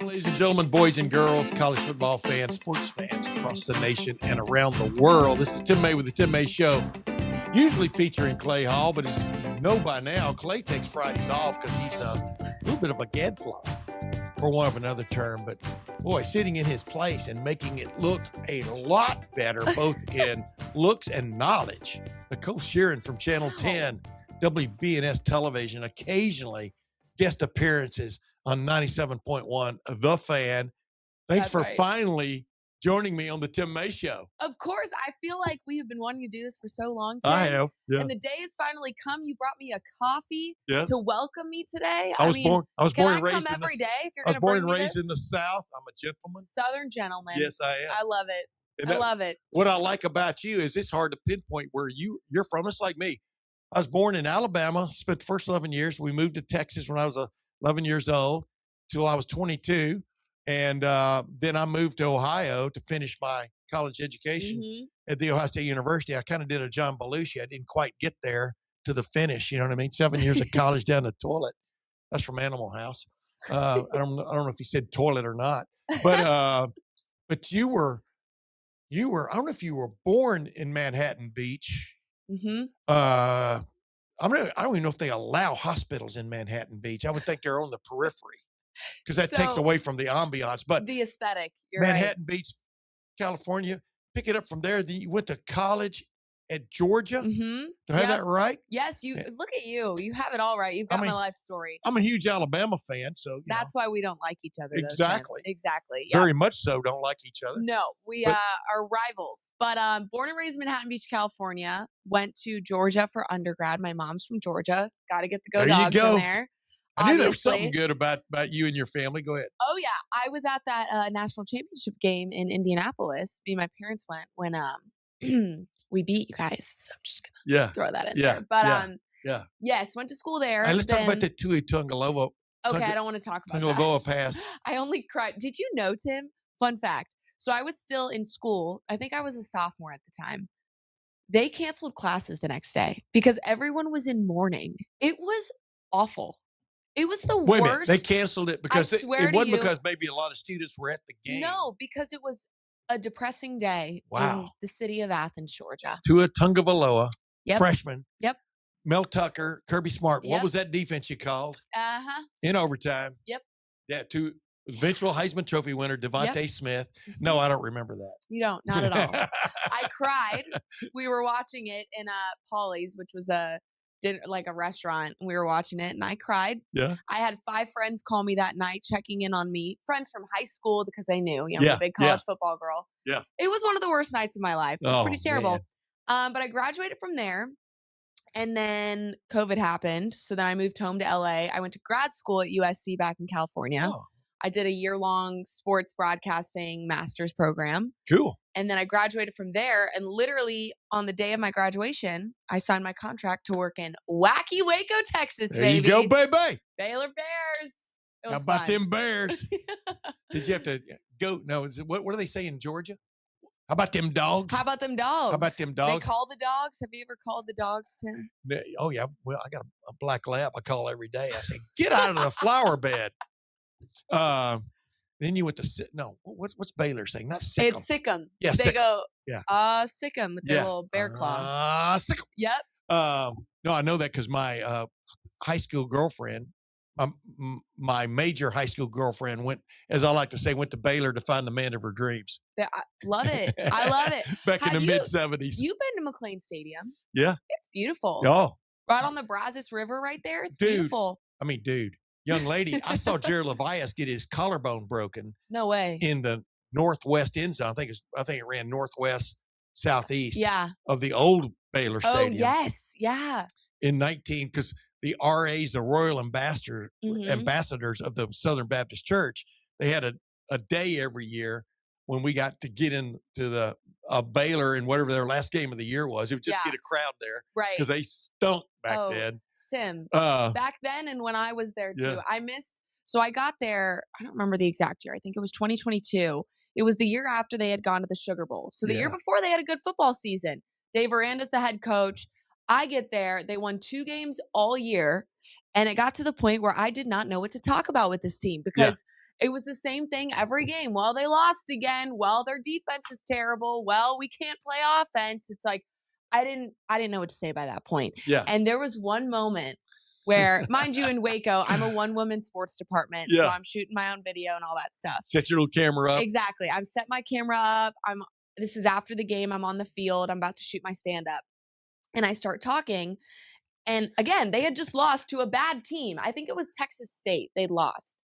Ladies and gentlemen, boys and girls, college football fans, sports fans across the nation and around the world. This is Tim May with the Tim May Show, usually featuring Clay Hall, but as you know by now, Clay takes Fridays off because he's a little bit of a gadfly, for want of another term. But boy, sitting in his place and making it look a lot better, both in looks and knowledge. Nicole Shearin from Channel 10, WBNS television, occasionally guest appearances on 97.1 The Fan. Thanks for finally joining me on the Tim May Show. Of course. I feel like we have been wanting to do this for so long, Tim. I have. Yeah. And the day has finally come. You brought me a coffee Yeah. to welcome me today. I was born and raised come every day if you're I was going to born bring and me raised this? in the South. I'm a gentleman. Southern gentleman. Yes, I am. I love it. And I love it. What I like about you is it's hard to pinpoint where you're from. It's like me. I was born in Alabama, spent the first 11 years. We moved to Texas when I was 11 years old till I was 22. And then I moved to Ohio to finish my college education at The Ohio State University. I kind of did a John Belushi. I didn't quite get there to the finish. You know what I mean? 7 years of college down the toilet. That's from Animal House. I don't know if he said toilet or not, but you were, I don't know if you were born in Manhattan Beach. I don't even know if they allow hospitals in Manhattan Beach. I would think they're on the periphery because that takes away from the ambiance. But the aesthetic, you're Manhattan Beach, California, pick it up from there. You went to college at Georgia. Do I have that right? Yes, you look at you. You have it all right. You've got my life story. I'm a huge Alabama fan, so that's why we don't like each other. Exactly. Though, exactly. Very much so. Don't like each other. No, we are rivals. But born and raised in Manhattan Beach, California. Went to Georgia for undergrad. My mom's from Georgia. Got to get the Dogs in there. I knew there was something good about you and your family. Go ahead. Oh, yeah. I was at that national championship game in Indianapolis. Me and my parents went when we beat you guys. So I'm just going to throw that in there. But yes, went to school there. Hey, let's talk about the Tui Tungaloa. Okay, I don't want to talk about Tungaloa pass. I only cried. Did you know, Tim? Fun fact. So I was still in school. I think I was a sophomore at the time. They canceled classes the next day because everyone was in mourning. It was awful. It was the worst. Wait a minute. They canceled it because it wasn't because maybe a lot of students were at the game. No, because it was a depressing day in the city of Athens, Georgia. Tua Tungaloa, freshman. Yep. Mel Tucker, Kirby Smart. What was that defense you called? In overtime. Yep. Yeah, to eventual Heisman Trophy winner, Devontae Smith. No, I don't remember that. You don't. Not at all. I cried. We were watching it in Paulie's, which was a dinner, like a restaurant, and we were watching it, and I cried. Yeah. I had 5 friends call me that night, checking in on me. Friends from high school because they knew, I'm a big college football girl. Yeah. It was one of the worst nights of my life. It was pretty terrible. But I graduated from there, and then COVID happened. So then I moved home to LA. I went to grad school at USC back in California. Oh. I did a year-long sports broadcasting master's program. Cool. And then I graduated from there. And literally on the day of my graduation, I signed my contract to work in wacky Waco, Texas, baby. There you go, baby. Baylor Bears. It was How about fun. them Bears? Did you have to go? No, what do they say in Georgia? How about them dogs? How about them dogs? How about them dogs? They call the dogs. Have you ever called the dogs, Tim? Oh, yeah. Well, I got a black lab I call every day. I say, get out of the flower bed. Then you went to what's Baylor saying? Not Sikkim. It's Sikkim. Yeah, they Sikkim. go Sikkim with their little bear claw. Sikkim. Yep. No, I know that because my high school girlfriend, my major high school girlfriend went, as I like to say, went to Baylor to find the man of her dreams. I love it. I love it. Back in the mid-'70s. You've been to McLean Stadium. Yeah. It's beautiful. Oh. Right on the Brazos River right there. It's beautiful. Dude. Young lady, I saw Jared Levias get his collarbone broken. No way. In the northwest end zone. I think it ran northwest, southeast. Of the old Baylor Stadium. Oh, yes. Yeah. Because the RAs, the Royal Ambassadors of the Southern Baptist Church, they had a day every year when we got to get into the Baylor and whatever their last game of the year was. It would just get a crowd there. Right. Because they stunk back then. Tim, back then and when I was there too, I missed. So I got there, I don't remember the exact year. I think it was 2022. It was the year after they had gone to the Sugar Bowl. So the year before they had a good football season. Dave Aranda's the head coach. I get there. They won 2 games all year. And it got to the point where I did not know what to talk about with this team because it was the same thing every game. Well, they lost again. Well, their defense is terrible. Well, we can't play offense. It's like I didn't know what to say by that point. Yeah. And there was one moment where, mind you, in Waco, I'm a one-woman sports department, so I'm shooting my own video and all that stuff. Set your little camera up. Exactly. I've set my camera up. This is after the game. I'm on the field. I'm about to shoot my stand-up. And I start talking. And again, they had just lost to a bad team. I think it was Texas State they'd lost.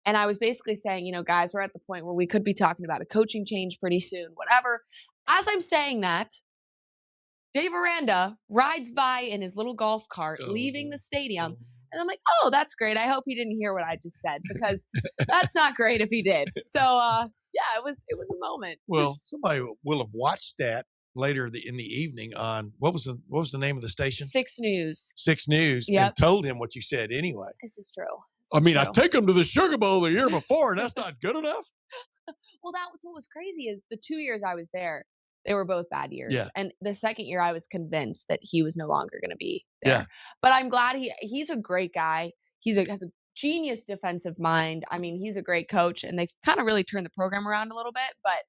And I was basically saying, you know, guys, we're at the point where we could be talking about a coaching change pretty soon, whatever. As I'm saying that, Dave Aranda rides by in his little golf cart, leaving the stadium. And I'm like, oh, that's great. I hope he didn't hear what I just said because that's not great if he did. So, yeah, it was a moment. Well, somebody will have watched that later in the evening on what was the name of the station? 6 News. 6 News. And told him what you said anyway. This is true. I take him to the Sugar Bowl the year before, and that's not good enough. Well, that was what was crazy is the 2 years I was there, they were both bad years. Yeah. And the second year I was convinced that he was no longer going to be there. Yeah. But I'm glad he's a great guy. Has a genius defensive mind. I mean, he's a great coach, and they've kind of really turned the program around a little bit. But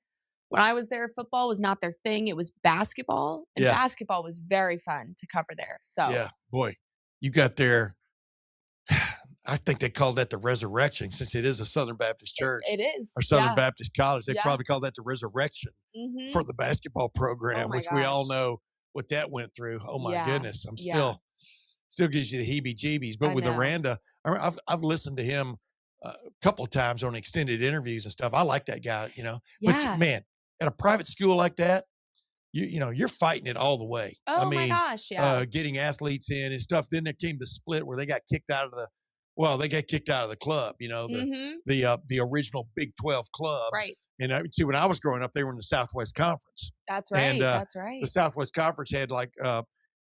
when I was there, football was not their thing. It was basketball, and basketball was very fun to cover there. So yeah, boy, you got there. I think they called that the resurrection since it is a Southern Baptist church. It is. Or Southern Baptist College. They probably call that the resurrection for the basketball program, which we all know what that went through. Oh my goodness. I'm still gives you the heebie-jeebies. But with Aranda, I've listened to him a couple of times on extended interviews and stuff. I like that guy, you know. Yeah. But man, at a private school like that, you know, you're fighting it all the way. Oh my gosh, getting athletes in and stuff. Then there came the split where they got kicked out of the club, you know, the original Big 12 club. Right. And I see when I was growing up, they were in the Southwest Conference. That's right. And, that's right. The Southwest Conference had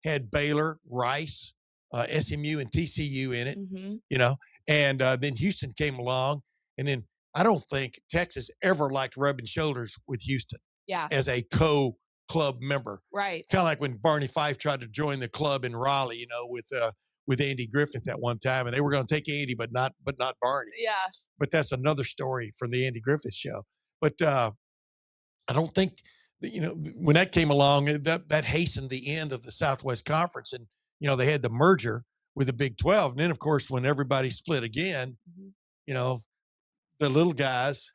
had Baylor, Rice, SMU, and TCU in it, you know, and then Houston came along. And then I don't think Texas ever liked rubbing shoulders with Houston as a co-club member. Right. Kind of like when Barney Fife tried to join the club in Raleigh, you know, with Andy Griffith at one time, and they were going to take Andy, but not Barney. Yeah. But that's another story from the Andy Griffith show. But I don't think that, you know, when that came along, that hastened the end of the Southwest Conference, and you know they had the merger with the Big 12, and then of course when everybody split again, you know, the little guys,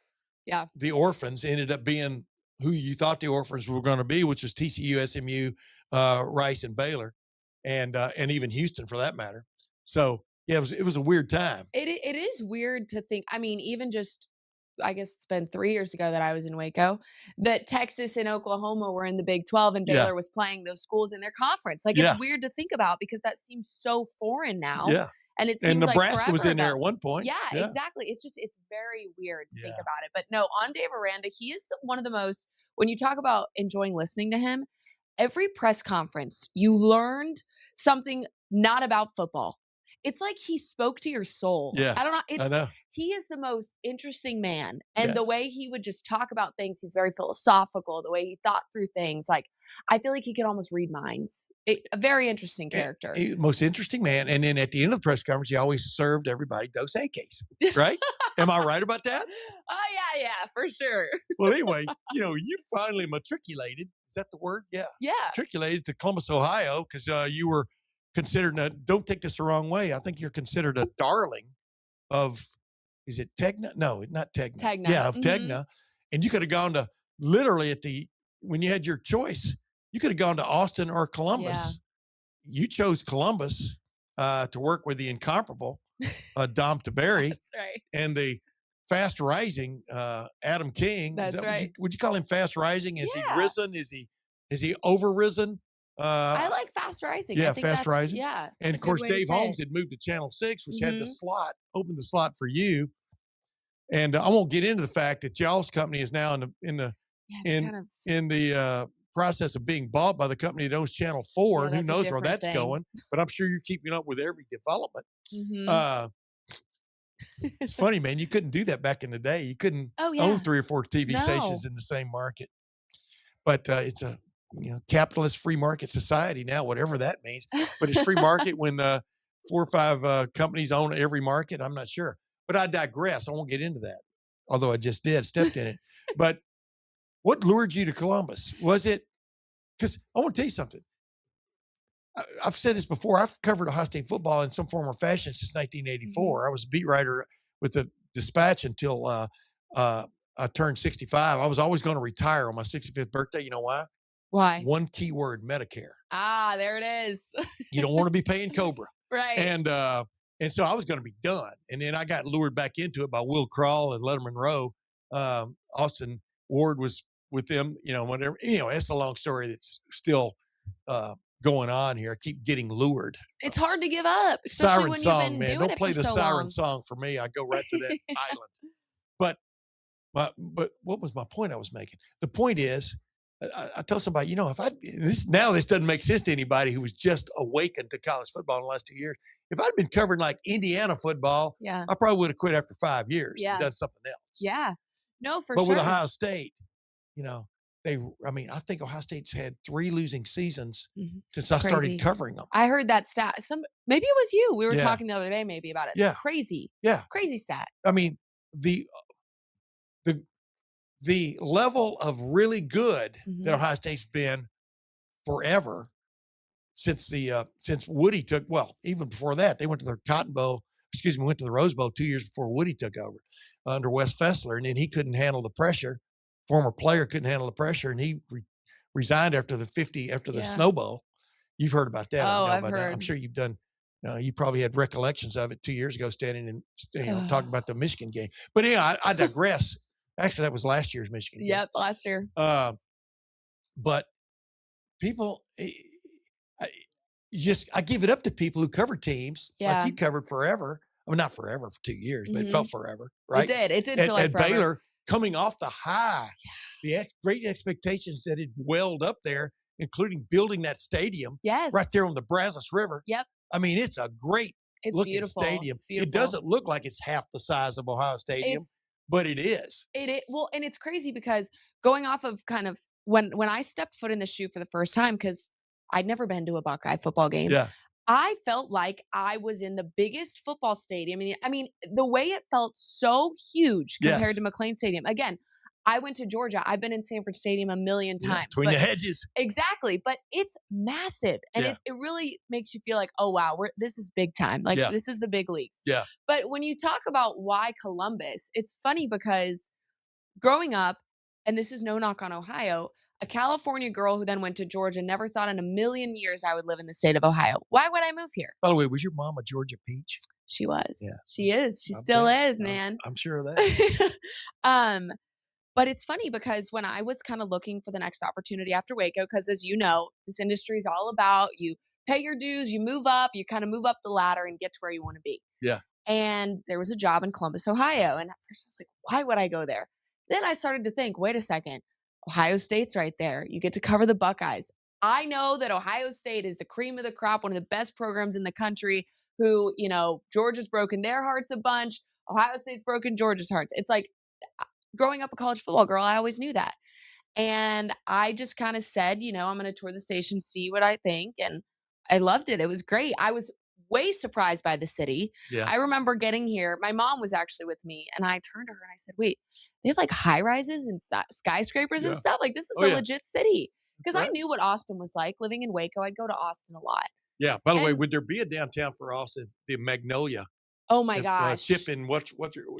the orphans ended up being who you thought the orphans were going to be, which was TCU, SMU, Rice, and Baylor. And even Houston for that matter. So yeah, it was a weird time. It is weird to think. I mean, even just I guess it's been 3 years ago that I was in Waco, that Texas and Oklahoma were in the Big 12 and Baylor was playing those schools in their conference. Like it's weird to think about because that seems so foreign now. Yeah. And it seems and Nebraska like was in there at one point. Yeah, exactly. It's very weird to think about it. But no, on Dave Aranda, he is one of the most, when you talk about enjoying listening to him, every press conference, you learned something not about football. It's like he spoke to your soul. Yeah. I don't know. I know. He is the most interesting man. And the way he would just talk about things, he's very philosophical, the way he thought through things. Like, I feel like he could almost read minds. A very interesting character. Most interesting man. And then at the end of the press conference, he always served everybody Dos Equis, right? Am I right about that? Oh, yeah, for sure. Well, anyway, you know, you finally matriculated. Is that the word? Yeah. Yeah. Matriculated to Columbus, Ohio, because you were considered, don't take this the wrong way, I think you're considered a darling of, is it Tegna? No, not Tegna. Tegna. Yeah, of Tegna. And you could have gone to, literally when you had your choice, you could have gone to Austin or Columbus. Yeah. You chose Columbus to work with the incomparable Dom Taberry. That's right. And the fast rising Adam King. That's right. Would you call him fast rising? Is he risen? Is he over risen? I like fast rising. Yeah, I think fast rising. Yeah. And of course, Dave Holmes had moved to Channel 6, which had opened the slot for you. And I won't get into the fact that y'all's company is now in the process of being bought by the company that owns Channel 4, and who knows where that's going. But I'm sure you're keeping up with every development. It's funny, man. You couldn't do that back in the day. You couldn't own 3 or 4 TV stations in the same market. But it's a capitalist free market society now, whatever that means. But it's free market when 4 or 5 companies own every market. I'm not sure, but I digress. I won't get into that, although I just stepped in it. But what lured you to Columbus? Was it because I want to tell you something? I've said this before. I've covered Ohio State football in some form or fashion since 1984. I was a beat writer with the Dispatch until I turned 65. I was always going to retire on my 65th birthday. You know why? Why? One key word: Medicare. Ah, there it is. You don't want to be paying Cobra. Right. And so I was going to be done. And then I got lured back into it by Will Crawl and Letterman Rowe. Austin Ward was with them, whatever. It's a long story that's still going on here. I keep getting lured. It's hard to give up, especially Siren when song, you've been man. doing Don't it play for the so siren long. song for me. I go right to that island. But what was my point I was making? The point is, I tell somebody, this doesn't make sense to anybody who was just awakened to college football in the last 2 years. If I'd been covering like Indiana football, Yeah. I probably would have quit after 5 years Yeah. and done something else. Yeah. No, for But sure. with Ohio State, I think Ohio State's had 3 losing seasons since I started covering them. I heard that stat. Maybe it was you. We were Yeah. talking the other day maybe about it. Yeah. Crazy. Yeah. Crazy stat. I mean, the level of really good that Ohio State's been forever since Woody took, even before that, they went to the went to the Rose Bowl 2 years before Woody took over under Wes Fessler. And then he couldn't handle the pressure. Former player couldn't handle the pressure. And he resigned after the Snow Bowl. You've heard about that. Oh, I've heard. That. I'm sure you've done. You probably had recollections of it 2 years ago, standing and talking about the Michigan game. But anyway, I digress. Actually, that was last year's Michigan game. Yep, last year. But people, I give it up to people who cover teams like you covered forever. I mean, not forever, for 2 years, but it felt forever, right? It did feel like forever. Baylor, coming off the high, the great expectations that had welled up there, including building that stadium right there on the Brazos River. Yep. I mean, it's a great looking beautiful. stadium. It's beautiful. It doesn't look like it's half the size of Ohio Stadium. But it is. Well, and it's crazy because going off of kind of when I stepped foot in the shoe for the first time, because I'd never been to a Buckeye football game. Yeah. I felt like I was in the biggest football stadium. I mean, the way it felt so huge compared to McLean Stadium. Again, I went to Georgia. I've been in Sanford Stadium a million times. Between the hedges. Exactly. But it's massive. And it really makes you feel like, oh, wow, this is big time. Like, this is the big leagues. Yeah. But when you talk about why Columbus, it's funny because growing up, and this is no knock on Ohio, a California girl who then went to Georgia never thought in a million years I would live in the state of Ohio. Why would I move here? By the way, was your mom a Georgia peach? She was. Yeah. She is. She still is, man. I'm sure of that. But it's funny because when I was kind of looking for the next opportunity after Waco, because as you know, this industry is all about you pay your dues, you move up, you kind of move up the ladder and get to where you want to be. Yeah. And there was a job in Columbus, Ohio. And at first I was like, why would I go there? Then I started to think, wait a second, Ohio State's right there. You get to cover the Buckeyes. I know that Ohio State is the cream of the crop, one of the best programs in the country who, Georgia's broken their hearts a bunch. Ohio State's broken Georgia's hearts. It's like, growing up a college football girl, I always knew that. And I just kind of said, I'm going to tour the station, see what I think. And I loved it. It was great. I was way surprised by the city. Yeah. I remember getting here. My mom was actually with me. And I turned to her and I said, wait, they have like high rises and skyscrapers and stuff? Like, this is a legit city. Because I knew what Austin was like. Living in Waco, I'd go to Austin a lot. Yeah. By the way, would there be a downtown for Austin, the Magnolia? Oh my gosh. Chip and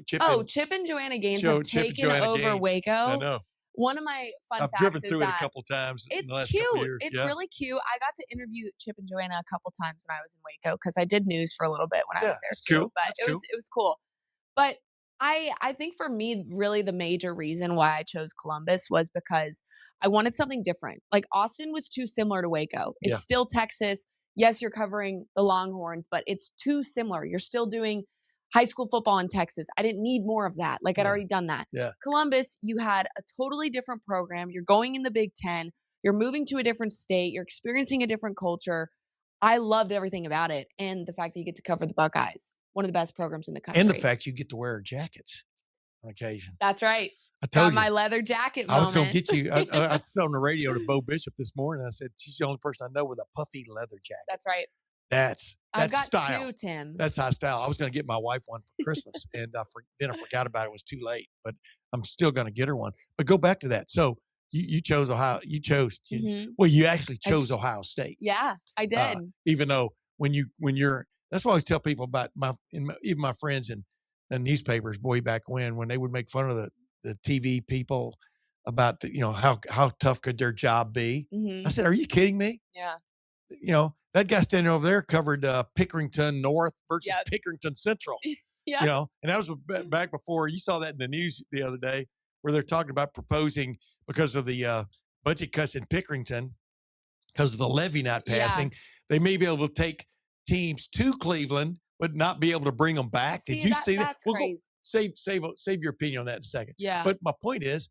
Chip? Oh, Chip and Joanna Gaines have taken over Waco. I know. One of my fun facts I've driven is through it that a couple times. It's in the last cute. Couple years. It's really cute. I got to interview Chip and Joanna a couple times when I was in Waco because I did news for a little bit when I was there too. Cool. But it was cool. But I think for me, really the major reason why I chose Columbus was because I wanted something different. Like Austin was too similar to Waco. It's still Texas. Yes, you're covering the Longhorns, but it's too similar. You're still doing high school football in Texas. I didn't need more of that. Like I'd already done that. Yeah. Columbus, you had a totally different program. You're going in the Big Ten. You're moving to a different state. You're experiencing a different culture. I loved everything about it. And the fact that you get to cover the Buckeyes, one of the best programs in the country. And the fact you get to wear jackets on occasion. That's right. I told you. My leather jacket I was going to moment. get you. I was on the radio to Bo Bishop this morning. I said, she's the only person I know with a puffy leather jacket. That's right. That's I've got style. 2, Tim. That's high style. I was going to get my wife one for Christmas, and then I forgot about it. It was too late, but I'm still going to get her one. But go back to that. So you chose Ohio. You chose well. You actually chose Ohio State. Yeah, I did. Even though when you're that's what I always tell people about even my friends in newspapers way back when they would make fun of the TV people about how tough could their job be. I said, "Are you kidding me?" Yeah. That guy standing over there covered Pickerington North versus Pickerington Central. Yeah. And that was back before you saw that in the news the other day where they're talking about proposing because of the budget cuts in Pickerington, because of the levy not passing, they may be able to take teams to Cleveland, but not be able to bring them back. Did you see that? That's crazy. Save your opinion on that in a second. Yeah. But my point is,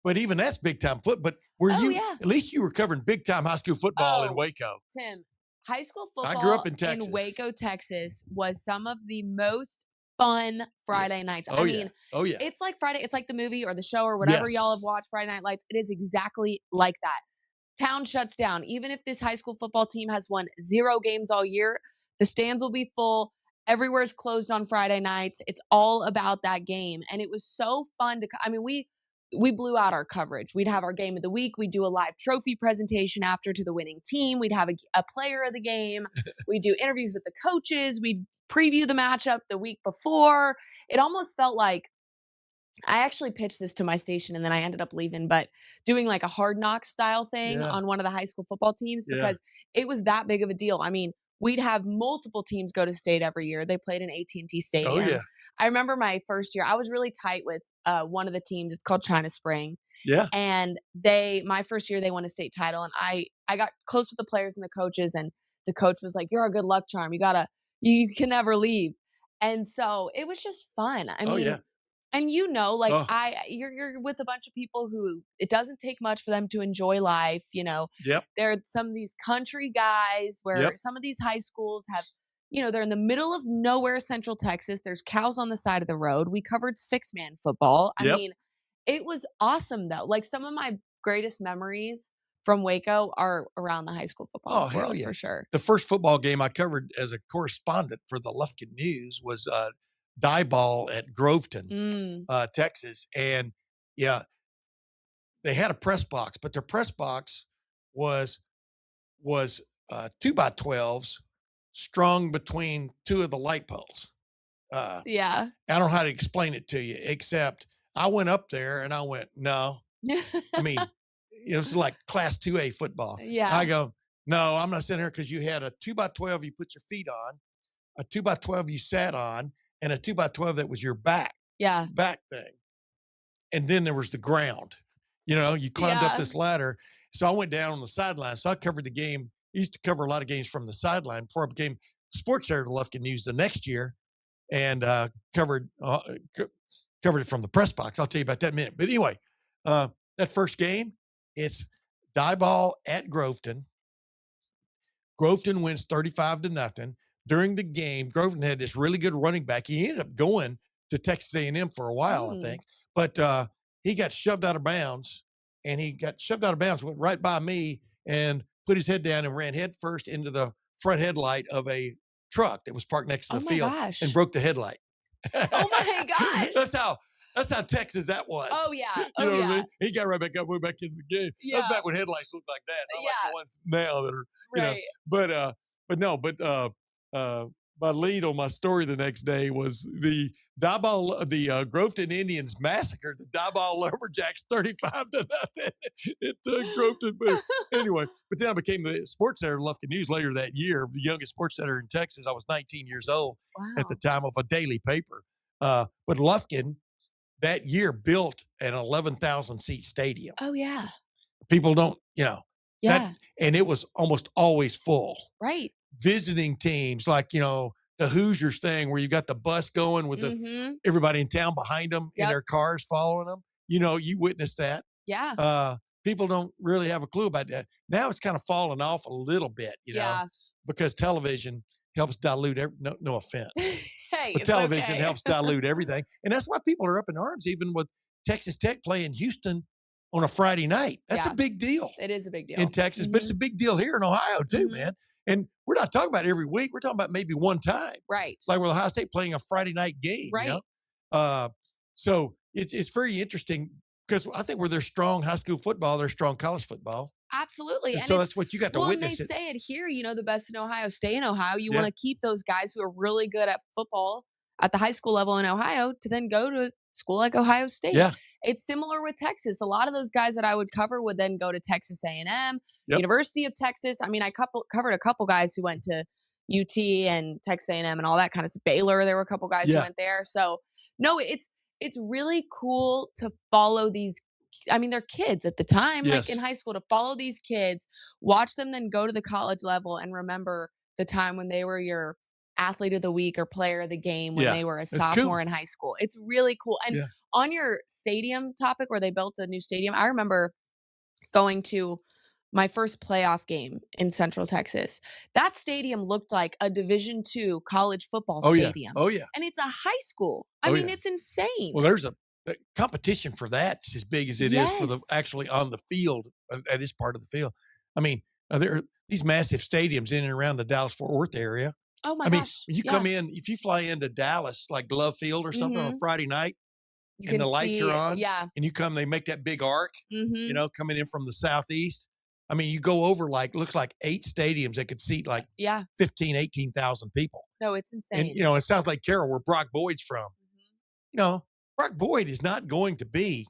but even that's big time foot. But at least you were covering big time high school football in Waco. Tim, high school football I grew up in Texas. in Waco, Texas was some of the most fun Friday nights. Oh, yeah. It's like Friday. It's like the movie or the show or whatever y'all have watched, Friday Night Lights. It is exactly like that. Town shuts down. Even if this high school football team has won 0 games all year, the stands will be full. Everywhere's closed on Friday nights. It's all about that game. And it was so fun we blew out our coverage. We'd have our game of the week. We'd do a live trophy presentation after to the winning team. We'd have a player of the game. We'd do interviews with the coaches. We'd preview the matchup the week before. It almost felt like, I actually pitched this to my station and then I ended up leaving, but doing like a Hard Knocks style thing on one of the high school football teams because it was that big of a deal. I mean, we'd have multiple teams go to state every year. They played in AT&T Stadium. Oh, yeah. I remember my first year, I was really tight with one of the teams. It's called China Spring. Yeah. And my first year, they won a state title. And I got close with the players and the coaches. And the coach was like, "You're a good luck charm. You can never leave." And so it was just fun. I mean, and you're with a bunch of people who it doesn't take much for them to enjoy life. There are some of these country guys where some of these high schools have, they're in the middle of nowhere, Central Texas. There's cows on the side of the road. We covered 6-man football. I mean, it was awesome though. Like some of my greatest memories from Waco are around the high school football world for sure. The first football game I covered as a correspondent for the Lufkin News was die ball at Groveton, Texas. And they had a press box, but their press box was 2x12s strung between 2 of the light poles. I don't know how to explain it to you, except I went up there and I went, no. I mean, it's like class 2A football. Yeah. I go, no, I'm not sitting here because you had a 2x12 you put your feet on, a 2x12 you sat on, and a 2x12 that was your back thing. And then there was the ground. You climbed up this ladder. So I went down on the sideline. So I covered the game. I used to cover a lot of games from the sideline before I became sports editor of Lufkin News the next year, and covered it from the press box. I'll tell you about that in a minute. But anyway, that first game, it's die ball at Groveton. Groveton wins 35-0. During the game, Groveton had this really good running back. He ended up going to Texas A&M for a while, I think. But he got shoved out of bounds, went right by me, and put his head down and ran head first into the front headlight of a truck that was parked next to the field and broke the headlight. Oh my gosh. That's how Texas that was. Oh yeah. You know what I mean? He got right back up, went back into the game. Yeah. That's back when headlights looked like that. Not like the ones now that are, my lead on my story the next day was the Groveton Indians massacred the Diboll Lumberjacks 35-0. It took Groveton. But anyway, but then I became the sports editor of Lufkin News later that year, the youngest sports editor in Texas. I was 19 years old at the time of a daily paper. But Lufkin that year built an 11,000 seat stadium. Oh yeah. People don't, and it was almost always full. Right. Visiting teams like, the Hoosiers thing where you got the bus going with everybody in town behind them in their cars following them. You witnessed that. Yeah. People don't really have a clue about that. Now it's kind of fallen off a little bit, because television helps dilute no offense. But television helps dilute everything. And that's why people are up in arms, even with Texas Tech playing Houston on a Friday night. That's a big deal. It is a big deal in Texas, but it's a big deal here in Ohio too, man. And we're not talking about every week. We're talking about maybe one time. Right. Like with Ohio State playing a Friday night game. Right. You know? So it's very interesting because I think where there's strong high school football, there's strong college football. Absolutely. And so that's what you got to witness. And they say it here, you know, the best in Ohio stay in Ohio. You want to keep those guys who are really good at football at the high school level in Ohio to then go to a school like Ohio State. Yeah. It's similar with Texas. A lot of those guys that I would cover would then go to Texas A&M, University of Texas. I mean, I covered a couple guys who went to UT and Texas A&M and all that kind of stuff. Baylor, there were a couple guys who went there. So, no, it's really cool to follow these. I mean, they're kids at the time, like in high school, to follow these kids, watch them then go to the college level and remember the time when they were your athlete of the week or player of the game when they were a sophomore in high school. It's really cool. And on your stadium topic where they built a new stadium, I remember going to my first playoff game in Central Texas. That stadium looked like a Division II college football stadium. Oh, yeah. And it's a high school. I mean, it's insane. Well, there's a competition for that is as big as it is for the actually on the field. That is part of the field. I mean, there are these massive stadiums in and around the Dallas-Fort Worth area. Oh, my gosh. You come in, if you fly into Dallas, like Love Field or something on a Friday night, and the lights are on, and you come, they make that big arc, you know, coming in from the southeast. I mean, you go over looks like 8 stadiums that could seat 15, 18,000 people. No, it's insane. And, you know, in South Lake Carroll, where Brock Boyd's from, you know, Brock Boyd is not going to be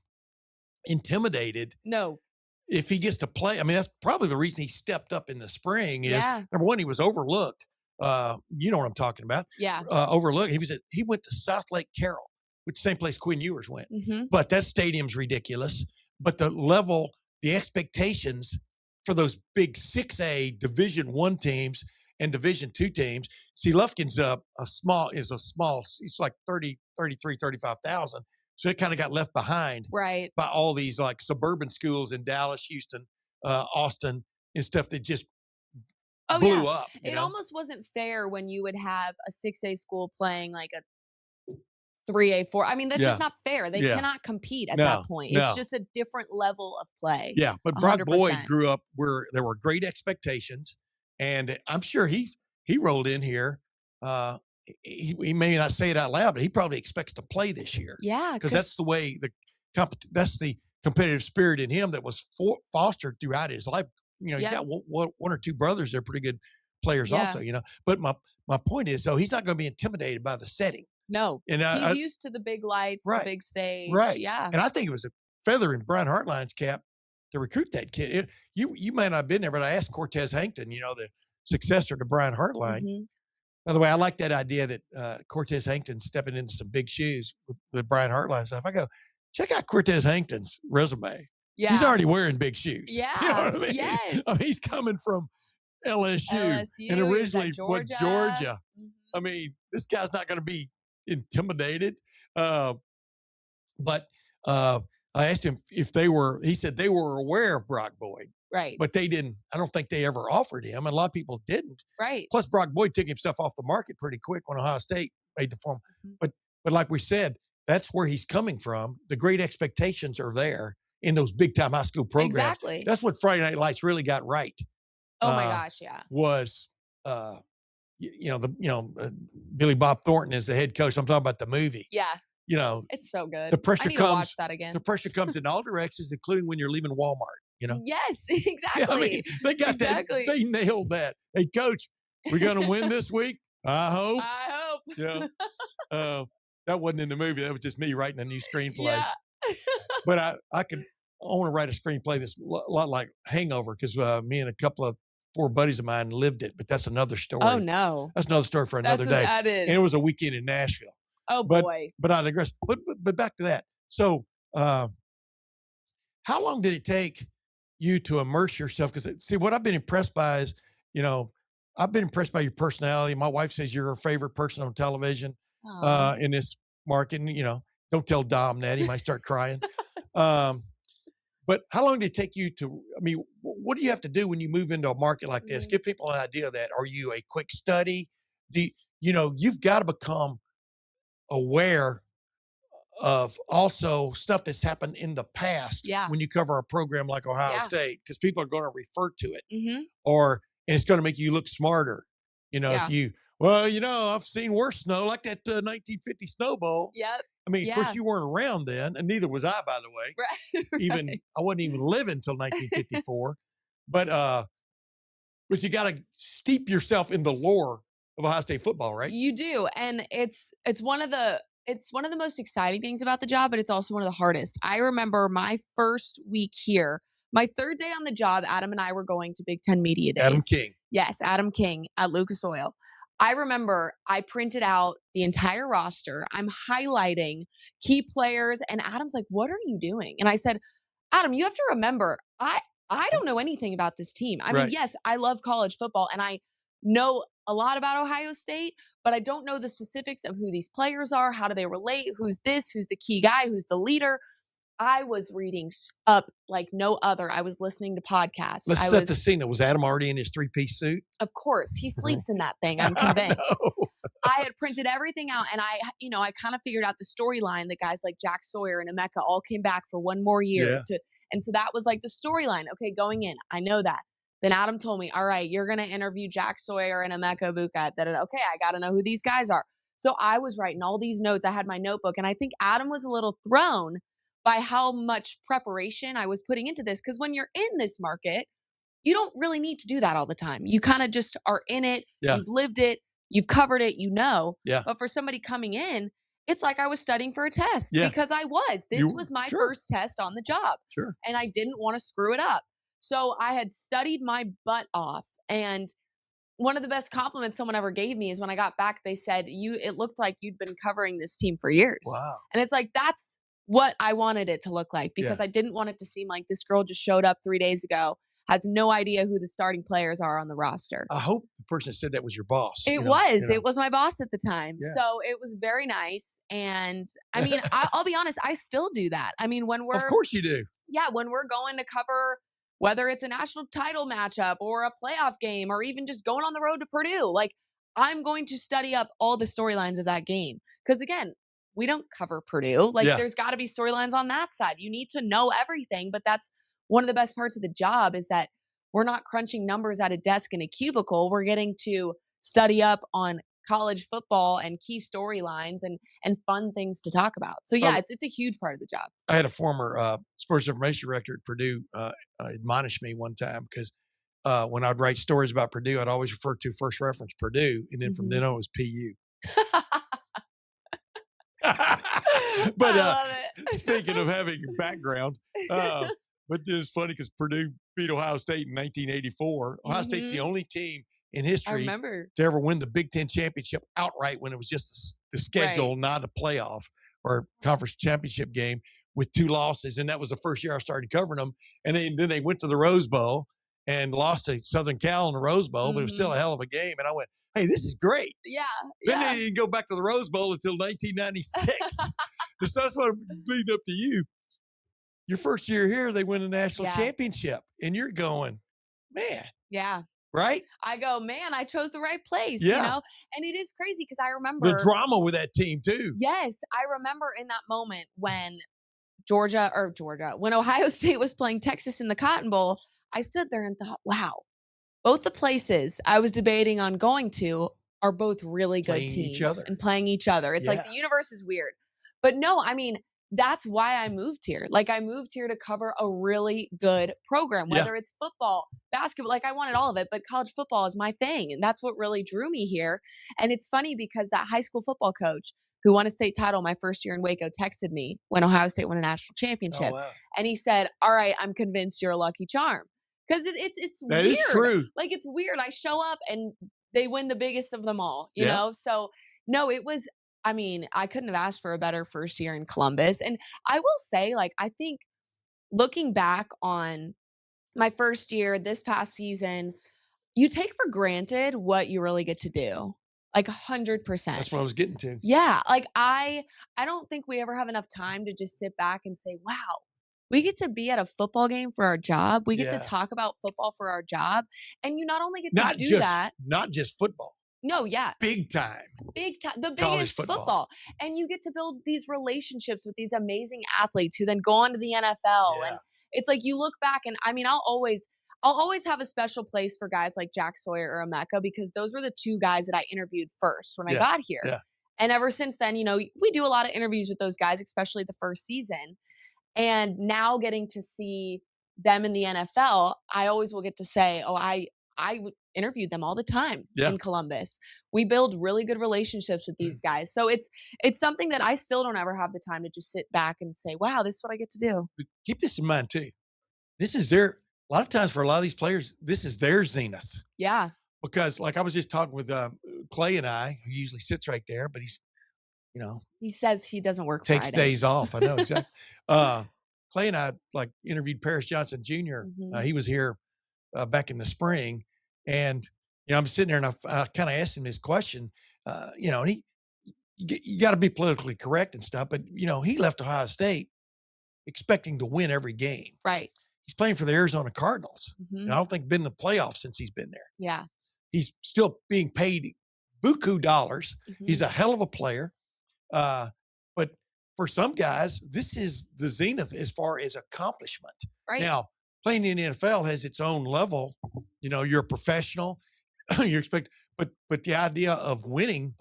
intimidated. No. If he gets to play. I mean, that's probably the reason he stepped up in the spring is, number one, he was overlooked. You know what I'm talking about. Yeah. Overlooked. He went to South Lake Carroll, which is the same place Quinn Ewers went. But that stadium's ridiculous. But the level, the expectations for those big 6A Division I teams and Division II teams. See, Lufkin's it's like 35,000. So it kind of got left behind by all these like suburban schools in Dallas, Houston, Austin, and stuff that just blew up. It almost wasn't fair when you would have a 6A school playing like a 3A, 4. I mean, that's just not fair. They cannot compete at that point. It's just a different level of play. Yeah, but Brock Boyd grew up where there were great expectations, and I'm sure he rolled in here. He may not say it out loud, but he probably expects to play this year. Yeah, because that's the way that's the competitive spirit in him that was fostered throughout his life. You know, he's got one or two brothers that are pretty good players also, you know. But my point is, though, he's not going to be intimidated by the setting. No. And he's used to the big lights, the big stage. Right. Yeah. And I think it was a feather in Brian Hartline's cap to recruit that kid. You may not have been there, but I asked Cortez Hankton, you know, the successor to Brian Hartline. By the way, I like that idea that Cortez Hankton's stepping into some big shoes with Brian Hartline stuff. I go, check out Cortez Hankton's resume. Yeah. He's already wearing big shoes. Yeah. You know what I mean? Yes. I mean, he's coming from LSU and originally went Georgia. I mean, this guy's not going to be intimidated. But I asked him if he said they were aware of Brock Boyd. Right. But they didn't, I don't think they ever offered him. And a lot of people didn't. Right. Plus, Brock Boyd took himself off the market pretty quick when Ohio State made the form. But like we said, that's where he's coming from. The great expectations are there in those big time high school programs. Exactly. That's what Friday Night Lights really got right. Oh my gosh, yeah. Was Billy Bob Thornton is the head coach. I'm talking about the movie. Yeah. You know, it's so good. The pressure I need to watch that again. The pressure comes in all directions, including when you're leaving Walmart. You know. Yes, exactly. I mean, they got that. They nailed that. Hey, coach, we're going to win this week. I hope. Yeah. That wasn't in the movie. That was just me writing a new screenplay. Yeah. But I want to write a screenplay that's a lot like Hangover because me and a couple of 4 buddies of mine lived it. But that's another story. Oh no, that's another story for another day. That is. And it was a weekend in Nashville. Oh boy. But I digress. But back to that. So, how long did it take you to immerse yourself? Because see, what I've been impressed by is, you know, I've been impressed by your personality. My wife says you're her favorite person on television in this market. And, you know, don't tell Dom that. He might start crying. But how long did it take you to, I mean, what do you have to do when you move into a market like this? Give people an idea of that. Are you a quick study? You've got to become aware of also stuff that's happened in the past when you cover a program like Ohio State, because people are going to refer to it and it's going to make you look smarter. If you, I've seen worse snow, like that 1950 Snow Bowl. Yep. I mean, of course, you weren't around then, and neither was I, by the way. Right. I wasn't even living until 1954. But you got to steep yourself in the lore of Ohio State football, right? You do, and it's one of the most exciting things about the job, but it's also one of the hardest. I remember my first week here, my third day on the job. Adam and I were going to Big Ten Media Days. Adam King. Yes, Adam King at Lucas Oil. I remember I printed out the entire roster. I'm highlighting key players, and Adam's like, "What are you doing?" And I said, "Adam, you have to remember, I don't know anything about this team. I mean, yes, I love college football, and I know a lot about Ohio State, but I don't know the specifics of who these players are. How do they relate? Who's this? Who's the key guy? Who's the leader?" I was reading up like no other. I was listening to podcasts. Let's set the scene. Was Adam already in his three-piece suit? Of course. He sleeps in that thing. I'm convinced. I had printed everything out, and I kind of figured out the storyline that guys like Jack Sawyer and Emeka all came back for one more year. And so that was like the storyline. Okay, going in. I know that. Then Adam told me, all right, you're going to interview Jack Sawyer and Emeka Buka. Okay, I got to know who these guys are. So I was writing all these notes. I had my notebook, and I think Adam was a little thrown by how much preparation I was putting into this. Because when you're in this market, you don't really need to do that all the time. You kind of just are in it. You've lived it. You've covered it. But for somebody coming in, it's like I was studying for a test because I was. This was my first test on the job. And I didn't want to screw it up. So I had studied my butt off. And one of the best compliments someone ever gave me is when I got back, they said, it looked like you'd been covering this team for years. Wow. And it's like, that's what I wanted it to look like, because I didn't want it to seem like this girl just showed up 3 days ago, has no idea who the starting players are on the roster. I hope the person that said that was your boss. It was my boss at the time. So it was very nice. And I mean, I'll be honest, I still do that. I mean, when Of course you do. Yeah, when we're going to cover, whether it's a national title matchup or a playoff game or even just going on the road to Purdue, like I'm going to study up all the storylines of that game. Because again, we don't cover Purdue. Like there's got to be storylines on that side. You need to know everything, but that's one of the best parts of the job, is that we're not crunching numbers at a desk in a cubicle. We're getting to study up on college football and key storylines and fun things to talk about. So it's a huge part of the job. I had a former sports information director at Purdue admonish me one time, because when I'd write stories about Purdue, I'd always refer to first reference Purdue, and then from then on it was PU. But speaking of having background, but it was funny because Purdue beat Ohio State in 1984. Ohio State's the only team in history to ever win the Big Ten championship outright, when it was just the schedule, not a playoff or conference championship game, with 2 losses. And that was the first year I started covering them. And then they went to the Rose Bowl and lost to Southern Cal in the Rose Bowl, but it was still a hell of a game. And I went, hey, this is great. Then they didn't go back to the Rose Bowl until 1996. So that's what I'm leading up to you. Your first year here, they win a national championship, and you're going, man. Yeah. Right? I go, man, I chose the right place, you know? And it is crazy because I remember the drama with that team too. Yes. I remember in that moment when when Ohio State was playing Texas in the Cotton Bowl, I stood there and thought, wow, both the places I was debating on going to are both really good teams and playing each other. It's like the universe is weird. But no, I mean, that's why I moved here. Like I moved here to cover a really good program, whether it's football, basketball, like I wanted all of it, but college football is my thing. And that's what really drew me here. And it's funny because that high school football coach who won a state title my first year in Waco texted me when Ohio State won a national championship. And he said, all right, I'm convinced you're a lucky charm. Because it's that weird. Is true. Like it's weird. I show up and they win the biggest of them all, you know? So no, it was, I mean, I couldn't have asked for a better first year in Columbus. And I will say, like, I think looking back on my first year this past season, you take for granted what you really get to do. Like 100%. That's what I was getting to. Yeah. Like I don't think we ever have enough time to just sit back and say, wow, we get to be at a football game for our job. We get to talk about football for our job. And you not only get to do that. Not just football. No, yeah. Big time. Big time. The College biggest football. And you get to build these relationships with these amazing athletes who then go on to the NFL. Yeah. And it's like you look back and I mean, I'll always have a special place for guys like Jack Sawyer or Emeka because those were the two guys that I interviewed first when I got here. Yeah. And ever since then, you know, we do a lot of interviews with those guys, especially the first season. And now getting to see them in the NFL, I always will get to say, oh, I interviewed them all the time in Columbus. We build really good relationships with these guys. So it's something that I still don't ever have the time to just sit back and say, wow, this is what I get to do. But keep this in mind too. This is a lot of times for a lot of these players, this is their zenith. Yeah. Because like I was just talking with Clay and I, who usually sits right there, but he's, you know. He says he doesn't work Takes Fridays. days off. I know, exactly. Clay and I like interviewed Paris Johnson Jr. He was here back in the spring. And, you know, I'm sitting there and I kind of asked him this question, you know, and you got to be politically correct and stuff, but, you know, he left Ohio State expecting to win every game. Right. He's playing for the Arizona Cardinals. And I don't think been in the playoffs since he's been there. Yeah. He's still being paid buku dollars. He's a hell of a player. But for some guys, this is the zenith as far as accomplishment. Right. Now, playing in the NFL has its own level. You know, you're a professional. You expect, but the idea of winning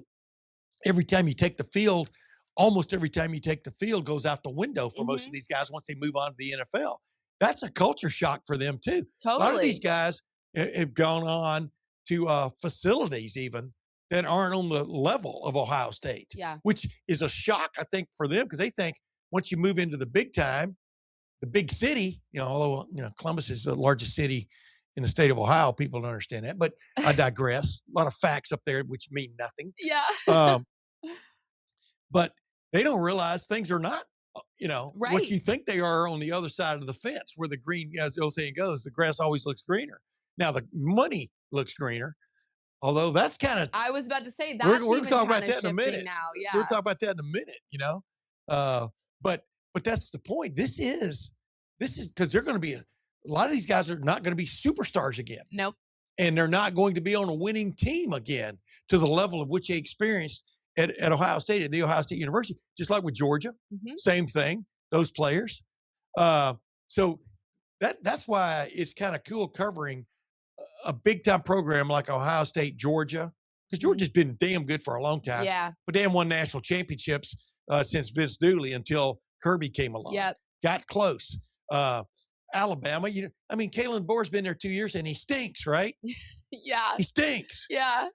every time you take the field, almost every time you take the field goes out the window for most of these guys once they move on to the NFL. That's a culture shock for them too. Totally. A lot of these guys have gone on to facilities even that aren't on the level of Ohio State. Yeah. Which is a shock, I think, for them because they think once you move into the big time, the big city, you know, although, you know, Columbus is the largest city in the state of Ohio, people don't understand that. But I digress. A lot of facts up there which mean nothing. Yeah. But they don't realize things are not, you know, what you think they are on the other side of the fence where the green, as the old saying goes, the grass always looks greener. Now, the money looks greener. Although that's kind of, I was about to say that we're going to talk about that in a minute. Now, yeah, we'll talk about that in a minute. You know, but that's the point. This is because they're going to be a lot of these guys are not going to be superstars again. Nope. And they're not going to be on a winning team again to the level of which they experienced at Ohio State, at the Ohio State University, just like with Georgia. Same thing. Those players. So that's why it's kind of cool covering a big time program like Ohio State, Georgia, because Georgia's been damn good for a long time. Yeah. But they haven't won national championships since Vince Dooley until Kirby came along. Yep. Got close. Alabama, you know, I mean, Kalen Boer's been there 2 years and he stinks, right? Yeah. He stinks. Yeah.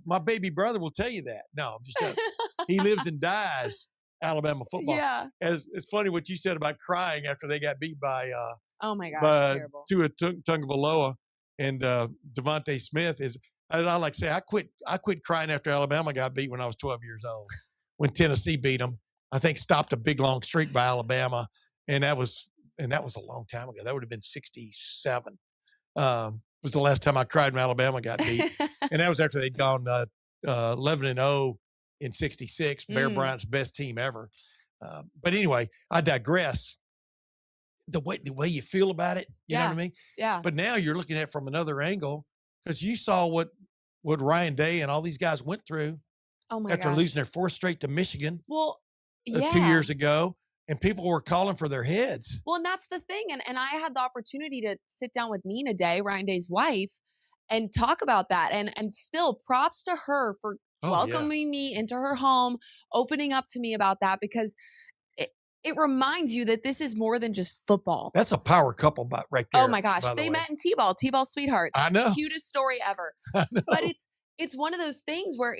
My baby brother will tell you that. No, I'm just joking. He lives and dies Alabama football. Yeah. It's funny what you said about crying after they got beat by oh my gosh, terrible. Tua Tagovailoa and Devontae Smith is. I like to say I quit crying after Alabama got beat when I was 12 years old. When Tennessee beat them, I think stopped a big long streak by Alabama, and that was a long time ago. That would have been 67. Was the last time I cried when Alabama got beat, and that was after they'd gone 11-0 in '66. Bear Bryant's best team ever. But anyway, I digress. The way you feel about it, you know what I mean? Yeah. But now you're looking at it from another angle because you saw what Ryan Day and all these guys went through after losing their fourth straight to Michigan. Well, yeah. 2 years ago, and people were calling for their heads. Well, and that's the thing. And I had the opportunity to sit down with Nina Day, Ryan Day's wife, and talk about that. And still props to her for welcoming me into her home, opening up to me about that, because it reminds you that this is more than just football. That's a power couple right there. Oh my gosh. They met in T-ball sweethearts. I know. Cutest story ever. I know. But it's one of those things where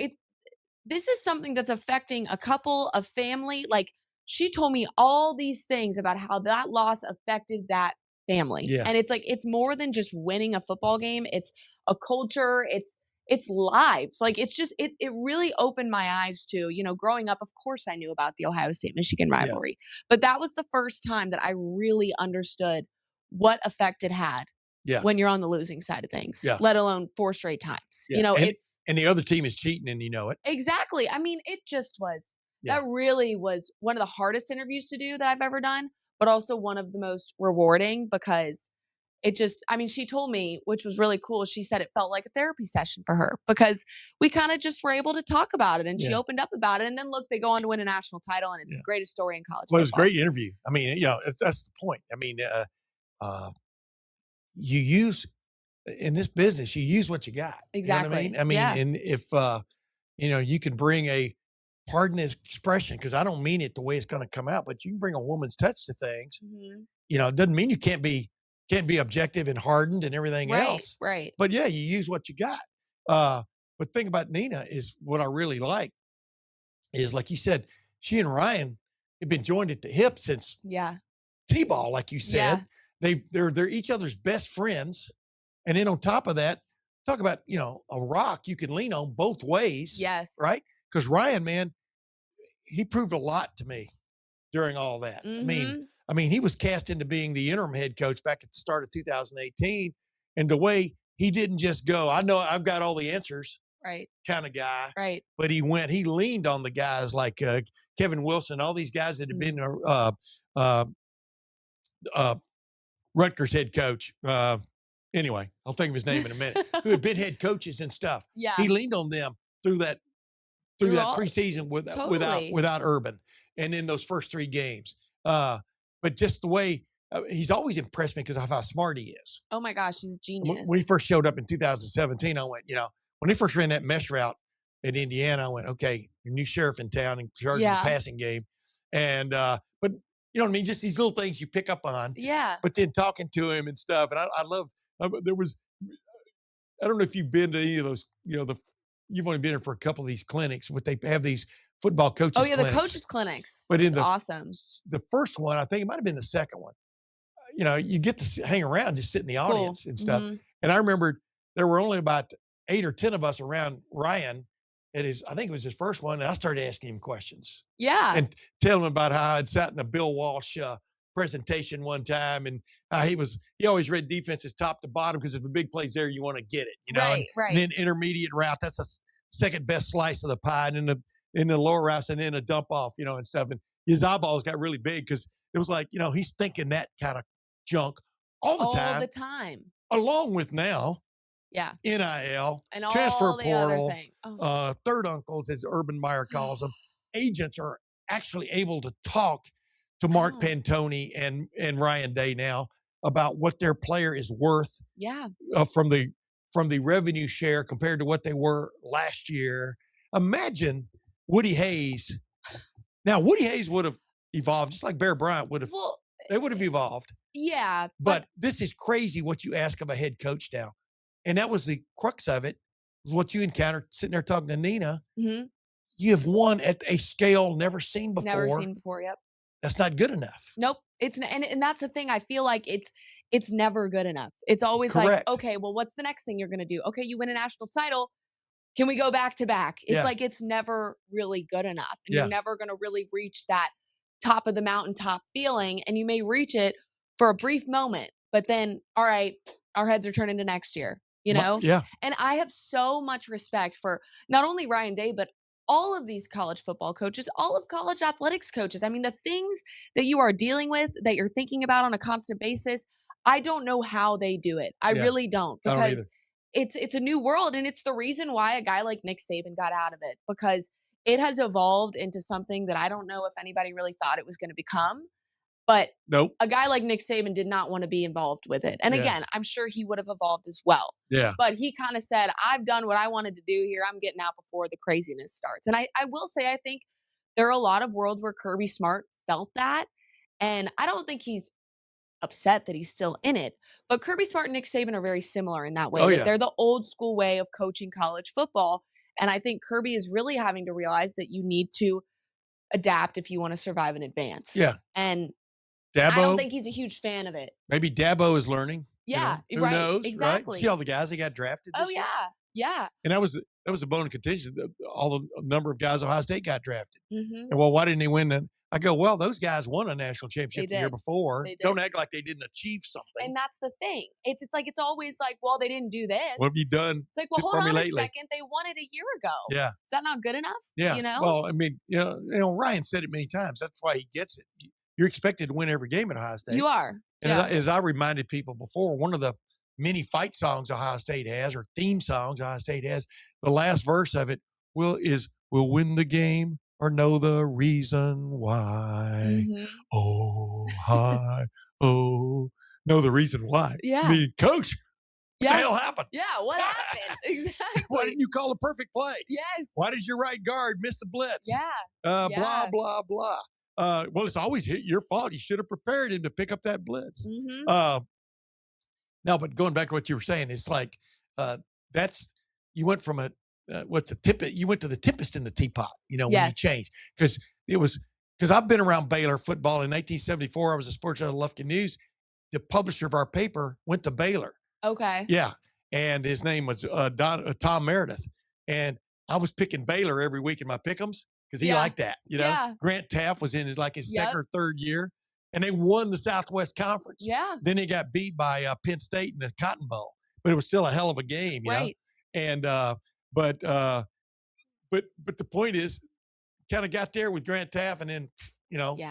this is something that's affecting a couple, a family. Like, she told me all these things about how that loss affected that family. Yeah. And it's like, it's more than just winning a football game. It's a culture. It's lives. Like, it's just, it really opened my eyes to, you know, growing up, of course I knew about the Ohio State-Michigan rivalry, but that was the first time that I really understood what effect it had when you're on the losing side of things, let alone 4 straight times. You know, and the other team is cheating and you know it. Exactly. I mean, it just was, that really was one of the hardest interviews to do that I've ever done, but also one of the most rewarding because it just, I mean, she told me, which was really cool. She said it felt like a therapy session for her because we kind of just were able to talk about it, and she opened up about it. And then look, they go on to win a national title, and it's the greatest story in college football. Well, it was a great interview. I mean, that's the point. I mean, you use in this business, you use what you got. Exactly. You know what I mean? And if you can bring pardon the expression, because I don't mean it the way it's going to come out, but you can bring a woman's touch to things. It doesn't mean you can't be objective and hardened and everything else. Right. But yeah, you use what you got. But the thing about Nina is what I really like is, like you said, she and Ryan have been joined at the hip since T-ball, like you said. They're each other's best friends. And then on top of that, talk about, a rock you can lean on both ways. Yes. Right? Because Ryan, man, he proved a lot to me during all that. I mean, he was cast into being the interim head coach back at the start of 2018. And the way he didn't just go, I know I've got all the answers. Right. Kind of guy. Right. But he leaned on the guys like Kevin Wilson, all these guys that had been Rutgers head coach. Anyway, I'll think of his name in a minute, who had been head coaches and stuff. Yeah. He leaned on them through that preseason without Urban, and in those first 3 games. But just the way he's always impressed me because of how smart he is. Oh my gosh, he's a genius. When he first showed up in 2017, I went, when he first ran that mesh route in Indiana, I went, okay, new sheriff in town in charge of the passing game. And, but you know what I mean? Just these little things you pick up on. Yeah. But then talking to him and stuff. And I love, I don't know if you've been to any of those, you've only been there for a couple of these clinics, but they have these football coaches. Oh yeah. Clinics. The coaches clinics. But it's awesome. The first one, I think it might've been the second one. You get to hang around, just sit in the audience and stuff. And I remember there were only about 8 or 10 of us around Ryan I think it was his first one. And I started asking him questions. Yeah. And telling him about how I'd sat in a Bill Walsh presentation one time. And he always read defenses top to bottom, because if the big play's there, you want to get it, Right. And then intermediate route, that's a second best slice of the pie. And in the lower routes, and then a dump off, and stuff. And his eyeballs got really big because it was like, he's thinking that kind of junk all the time. Along with now. Yeah. NIL, and transfer all the portal, other thing. third uncles, as Urban Meyer calls them. Agents are actually able to talk to Mark Pantoni and Ryan Day now about what their player is worth. Yeah. From the revenue share compared to what they were last year. Imagine Woody Hayes. Now, Woody Hayes would have evolved just like Bear Bryant would have. Well, they would have evolved. Yeah. But this is crazy what you ask of a head coach now. And that was the crux of it, was what you encountered sitting there talking to Nina. Mm-hmm. You have won at a scale never seen before. Never seen before, yep. That's not good enough. Nope. And that's the thing. I feel like it's never good enough. It's always Correct. like, okay, well, what's the next thing you're going to do? Okay, you win a national title. Can we go back to back? It's like it's never really good enough. And you're never going to really reach that top of the mountaintop feeling. And you may reach it for a brief moment, but then, all right, our heads are turning to next year. Yeah. And I have so much respect for not only Ryan Day, but all of these college football coaches, all of college athletics coaches. I mean, the things that you are dealing with, that you're thinking about on a constant basis, I don't know how they do it. I really don't, because it's a new world. And it's the reason why a guy like Nick Saban got out of it, because it has evolved into something that I don't know if anybody really thought it was going to become. But a guy like Nick Saban did not want to be involved with it. And again, I'm sure he would have evolved as well. Yeah. But he kind of said, I've done what I wanted to do here. I'm getting out before the craziness starts. And I will say, I think there are a lot of worlds where Kirby Smart felt that. And I don't think he's upset that he's still in it. But Kirby Smart and Nick Saban are very similar in that way. They're the old school way of coaching college football. And I think Kirby is really having to realize that you need to adapt if you want to survive and advance. Yeah. And Dabo, I don't think he's a huge fan of it. Maybe Dabo is learning. Yeah, Who right. knows? Exactly. Right? See all the guys that got drafted this year? Yeah. And that was a bone of contention. All the number of guys Ohio State got drafted. Mm-hmm. And why didn't they win? And I go, well, those guys won a national championship the year before. Don't act like they didn't achieve something. And that's the thing. It's like it's always like, well, they didn't do this. What have you done? It's like, well, hold on a second. They won it a year ago. Yeah. Is that not good enough? Yeah. Well, I mean, Ryan said it many times. That's why he gets it. You're expected to win every game at Ohio State. You are. And as I reminded people before, one of the many fight songs Ohio State has, or theme songs Ohio State has, the last verse of it we'll win the game or know the reason why. Mhm. Oh, hi, oh, know the reason why. Yeah. I mean, coach, what the hell happened? Yeah, what happened? Exactly. Why didn't you call a perfect play? Yes. Why did your right guard miss a blitz? Yeah. Blah, blah, blah. Well, it's always your fault. You should have prepared him to pick up that blitz. Mm-hmm. No, but going back to what you were saying, it's like you went from you went to the tempest in the teapot, when you changed. Because I've been around Baylor football. In 1974, I was a sports editor at Lufkin News. The publisher of our paper went to Baylor. Okay. Yeah. And his name was Tom Meredith. And I was picking Baylor every week in my pick'ems because he liked that. Yeah. Grant Taft was in his second or third year. And they won the Southwest Conference. Yeah. Then they got beat by Penn State in the Cotton Bowl. But it was still a hell of a game, you know? And but the point is, kind of got there with Grant Taft and then,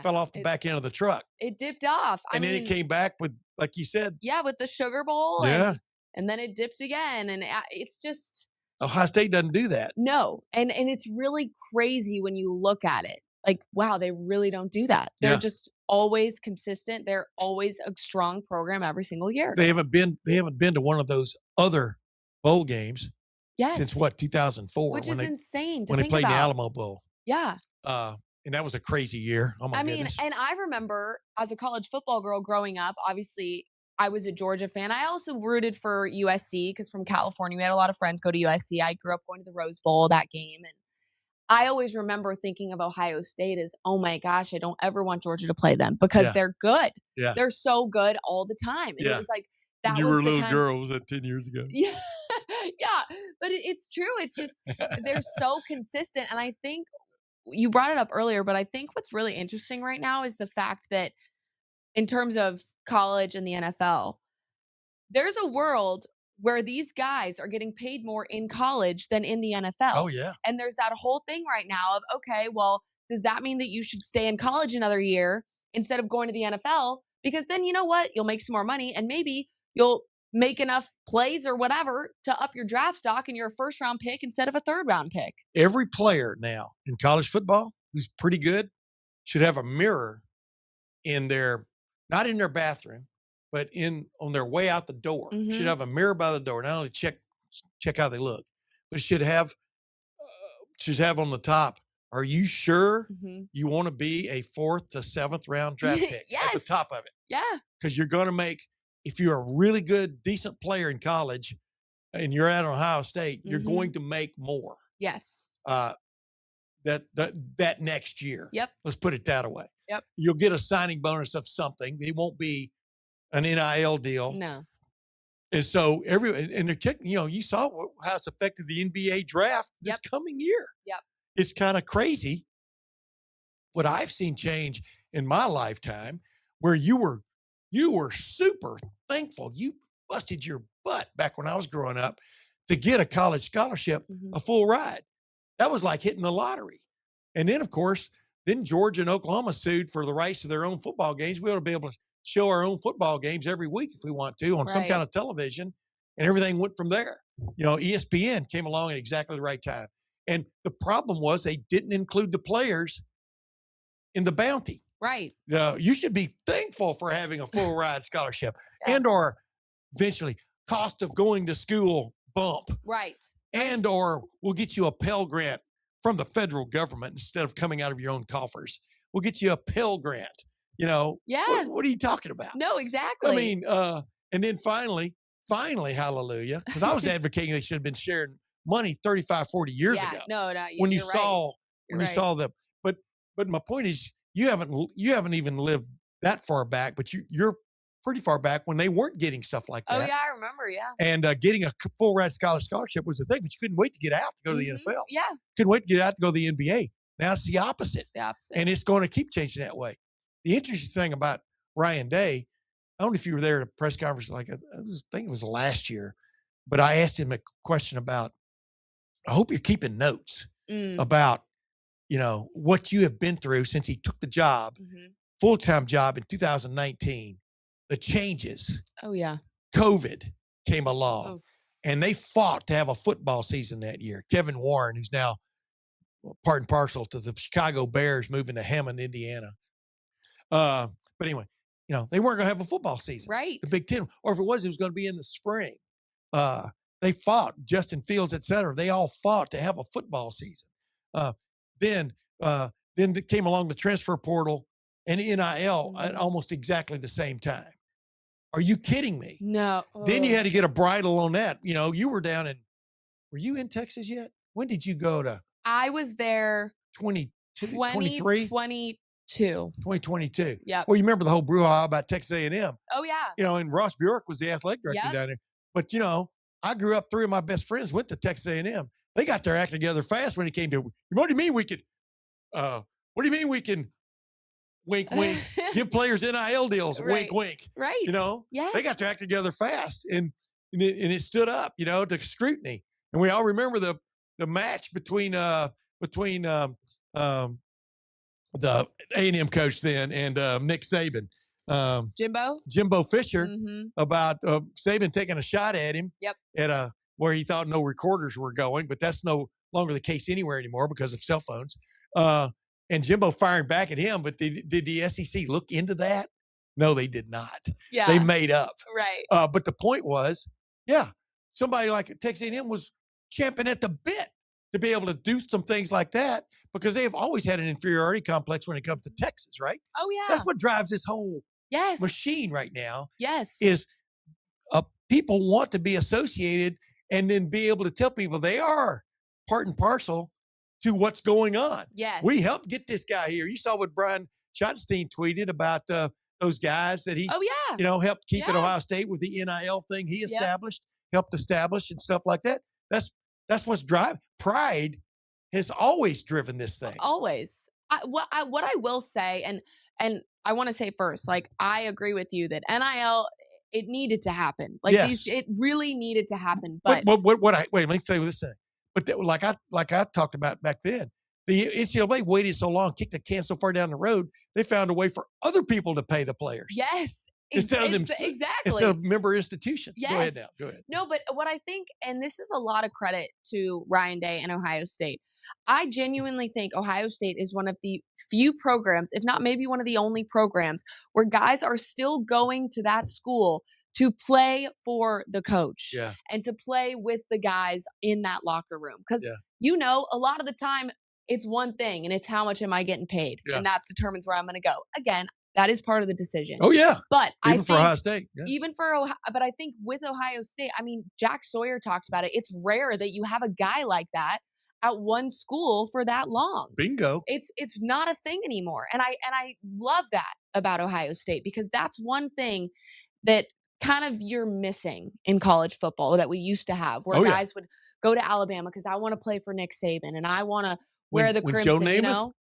fell off the back end of the truck. It dipped off. And then it came back with, like you said. Yeah, with the Sugar Bowl. Yeah. And then it dipped again. And it's just. Ohio State doesn't do that. No. And it's really crazy when you look at it. Like, wow, they really don't do that. They're just always consistent. They're always a strong program every single year. They haven't been to one of those other bowl games since 2004. Which is insane to when think they played about. the Alamo Bowl. Yeah. And that was a crazy year. Oh my goodness. And I remember as a college football girl growing up, obviously I was a Georgia fan. I also rooted for USC because from California, we had a lot of friends go to USC. I grew up going to the Rose Bowl, that game. And I always remember thinking of Ohio State as, oh my gosh, I don't ever want Georgia to play them because they're good. Yeah. They're so good all the time. And it was like, that you was were a the little girl, was that 10 years ago? Yeah. Yeah. But it's true. It's just, they're so consistent. And I think you brought it up earlier, but I think what's really interesting right now is the fact that in terms of college and the NFL, there's a world where these guys are getting paid more in college than in the NFL. Oh, yeah. And there's that whole thing right now of, okay, well, does that mean that you should stay in college another year instead of going to the NFL? Because then you know what? You'll make some more money and maybe you'll make enough plays or whatever to up your draft stock and you're a first-round pick instead of a third-round pick. Every player now in college football who's pretty good should have a mirror in not in their bathroom, but on their way out the door. Mm-hmm. Should have a mirror by the door. Not only check how they look, but should have on the top, are you sure you want to be a 4th to 7th round draft pick at the top of it? Yeah. Because you're going to make, if you're a really good, decent player in college and you're at Ohio State, you're going to make more. Yes. That next year. Yep. Let's put it that way. Yep. You'll get a signing bonus of something. It won't be an NIL deal. No. And so and they're checking, you saw how it's affected the NBA draft this coming year. Yep. It's kind of crazy what I've seen change in my lifetime where you were super thankful. You busted your butt back when I was growing up to get a college scholarship, a full ride. That was like hitting the lottery. And then, of course, Georgia and Oklahoma sued for the rights to their own football games. We ought to be able to show our own football games every week if we want to on some kind of television. And everything went from there. ESPN came along at exactly the right time. And the problem was they didn't include the players in the bounty. Right. You should be thankful for having a full ride scholarship and or eventually cost of going to school bump. Right. And or we'll get you a Pell Grant from the federal government instead of coming out of your own coffers. We'll get you a Pell Grant. Yeah. What are you talking about? No, exactly. I mean, and then finally, hallelujah, because I was advocating they should have been sharing money 35, 40 years ago. No, when you saw the, but my point is, you haven't even lived that far back, but you're pretty far back when they weren't getting stuff like that. Oh yeah, I remember. Yeah. And getting a full ride scholarship was the thing, but you couldn't wait to get out to go to the NFL. Yeah. Couldn't wait to get out to go to the NBA. Now it's the opposite. It's the opposite. And it's going to keep changing that way. The interesting thing about Ryan Day, I don't know if you were there at a press conference, I think it was last year, but I asked him a question about, I hope you're keeping notes about, what you have been through since he took the job, full-time job in 2019, the changes. Oh, yeah. COVID came along, Oh. and they fought to have a football season that year. Kevin Warren, who's now part and parcel to the Chicago Bears, moving to Hammond, Indiana. But anyway, they weren't going to have a football season. Right. The Big Ten. Or if it was going to be in the spring. They fought, Justin Fields, et cetera. They all fought to have a football season. Then it came along the transfer portal and NIL at almost exactly the same time. Are you kidding me? No. Then you had to get a bridle on that. You were were you in Texas yet? When did you go to? I was there 2023? 2022. Yeah. Well, you remember the whole brouhaha about Texas A&M. Oh, yeah. And Ross Bjork was the athletic director down there. But, I grew up, 3 of my best friends went to Texas A&M. They got their act together fast when it came to, what do you mean we can wink, wink, give players NIL deals, Right. wink, wink. Right. Yes. They got their act together fast, and it stood up, to scrutiny. And we all remember the match between the A&M coach then and Nick Saban. Jimbo Fisher about Saban taking a shot at him at where he thought no recorders were going, but that's no longer the case anywhere anymore because of cell phones. And Jimbo firing back at him, but did the SEC look into that? No, they did not. Yeah. They made up. Right. But the point was, somebody like Texas A&M was champing at the bit to be able to do some things like that because they have always had an inferiority complex when it comes to Texas, right? Oh, yeah. That's what drives this whole machine right now. Yes. Is people want to be associated and then be able to tell people they are part and parcel to what's going on. Yes. We helped get this guy here. You saw what Brian Schottenstein tweeted about those guys that he helped keep at Ohio State with the NIL thing he helped establish and stuff like that. That's what's driving. Pride has always driven this thing. Always. What I will say, and I want to say first, like, I agree with you that NIL, it needed to happen. Like, it really needed to happen. But let me say this thing. But like I talked about back then, the NCAA waited so long, kicked the can so far down the road, they found a way for other people to pay the players. Yes. Instead of member institutions. Yes. Go ahead now. Go ahead. No, but what I think, and this is a lot of credit to Ryan Day and Ohio State, I genuinely think Ohio State is one of the few programs, if not maybe one of the only programs, where guys are still going to that school to play for the coach and to play with the guys in that locker room. Because, a lot of the time it's one thing, and it's how much am I getting paid? Yeah. And that determines where I'm going to go. Again, that is part of the decision. Oh, yeah. But even for Ohio State. Yeah. Even for Ohio, but I think with Ohio State, I mean, Jack Sawyer talked about it. It's rare that you have a guy like that at one school for that long. Bingo. It's not a thing anymore. And I love that about Ohio State, because that's one thing that kind of you're missing in college football that we used to have, where guys would go to Alabama because I want to play for Nick Saban and I want to wear the crimson,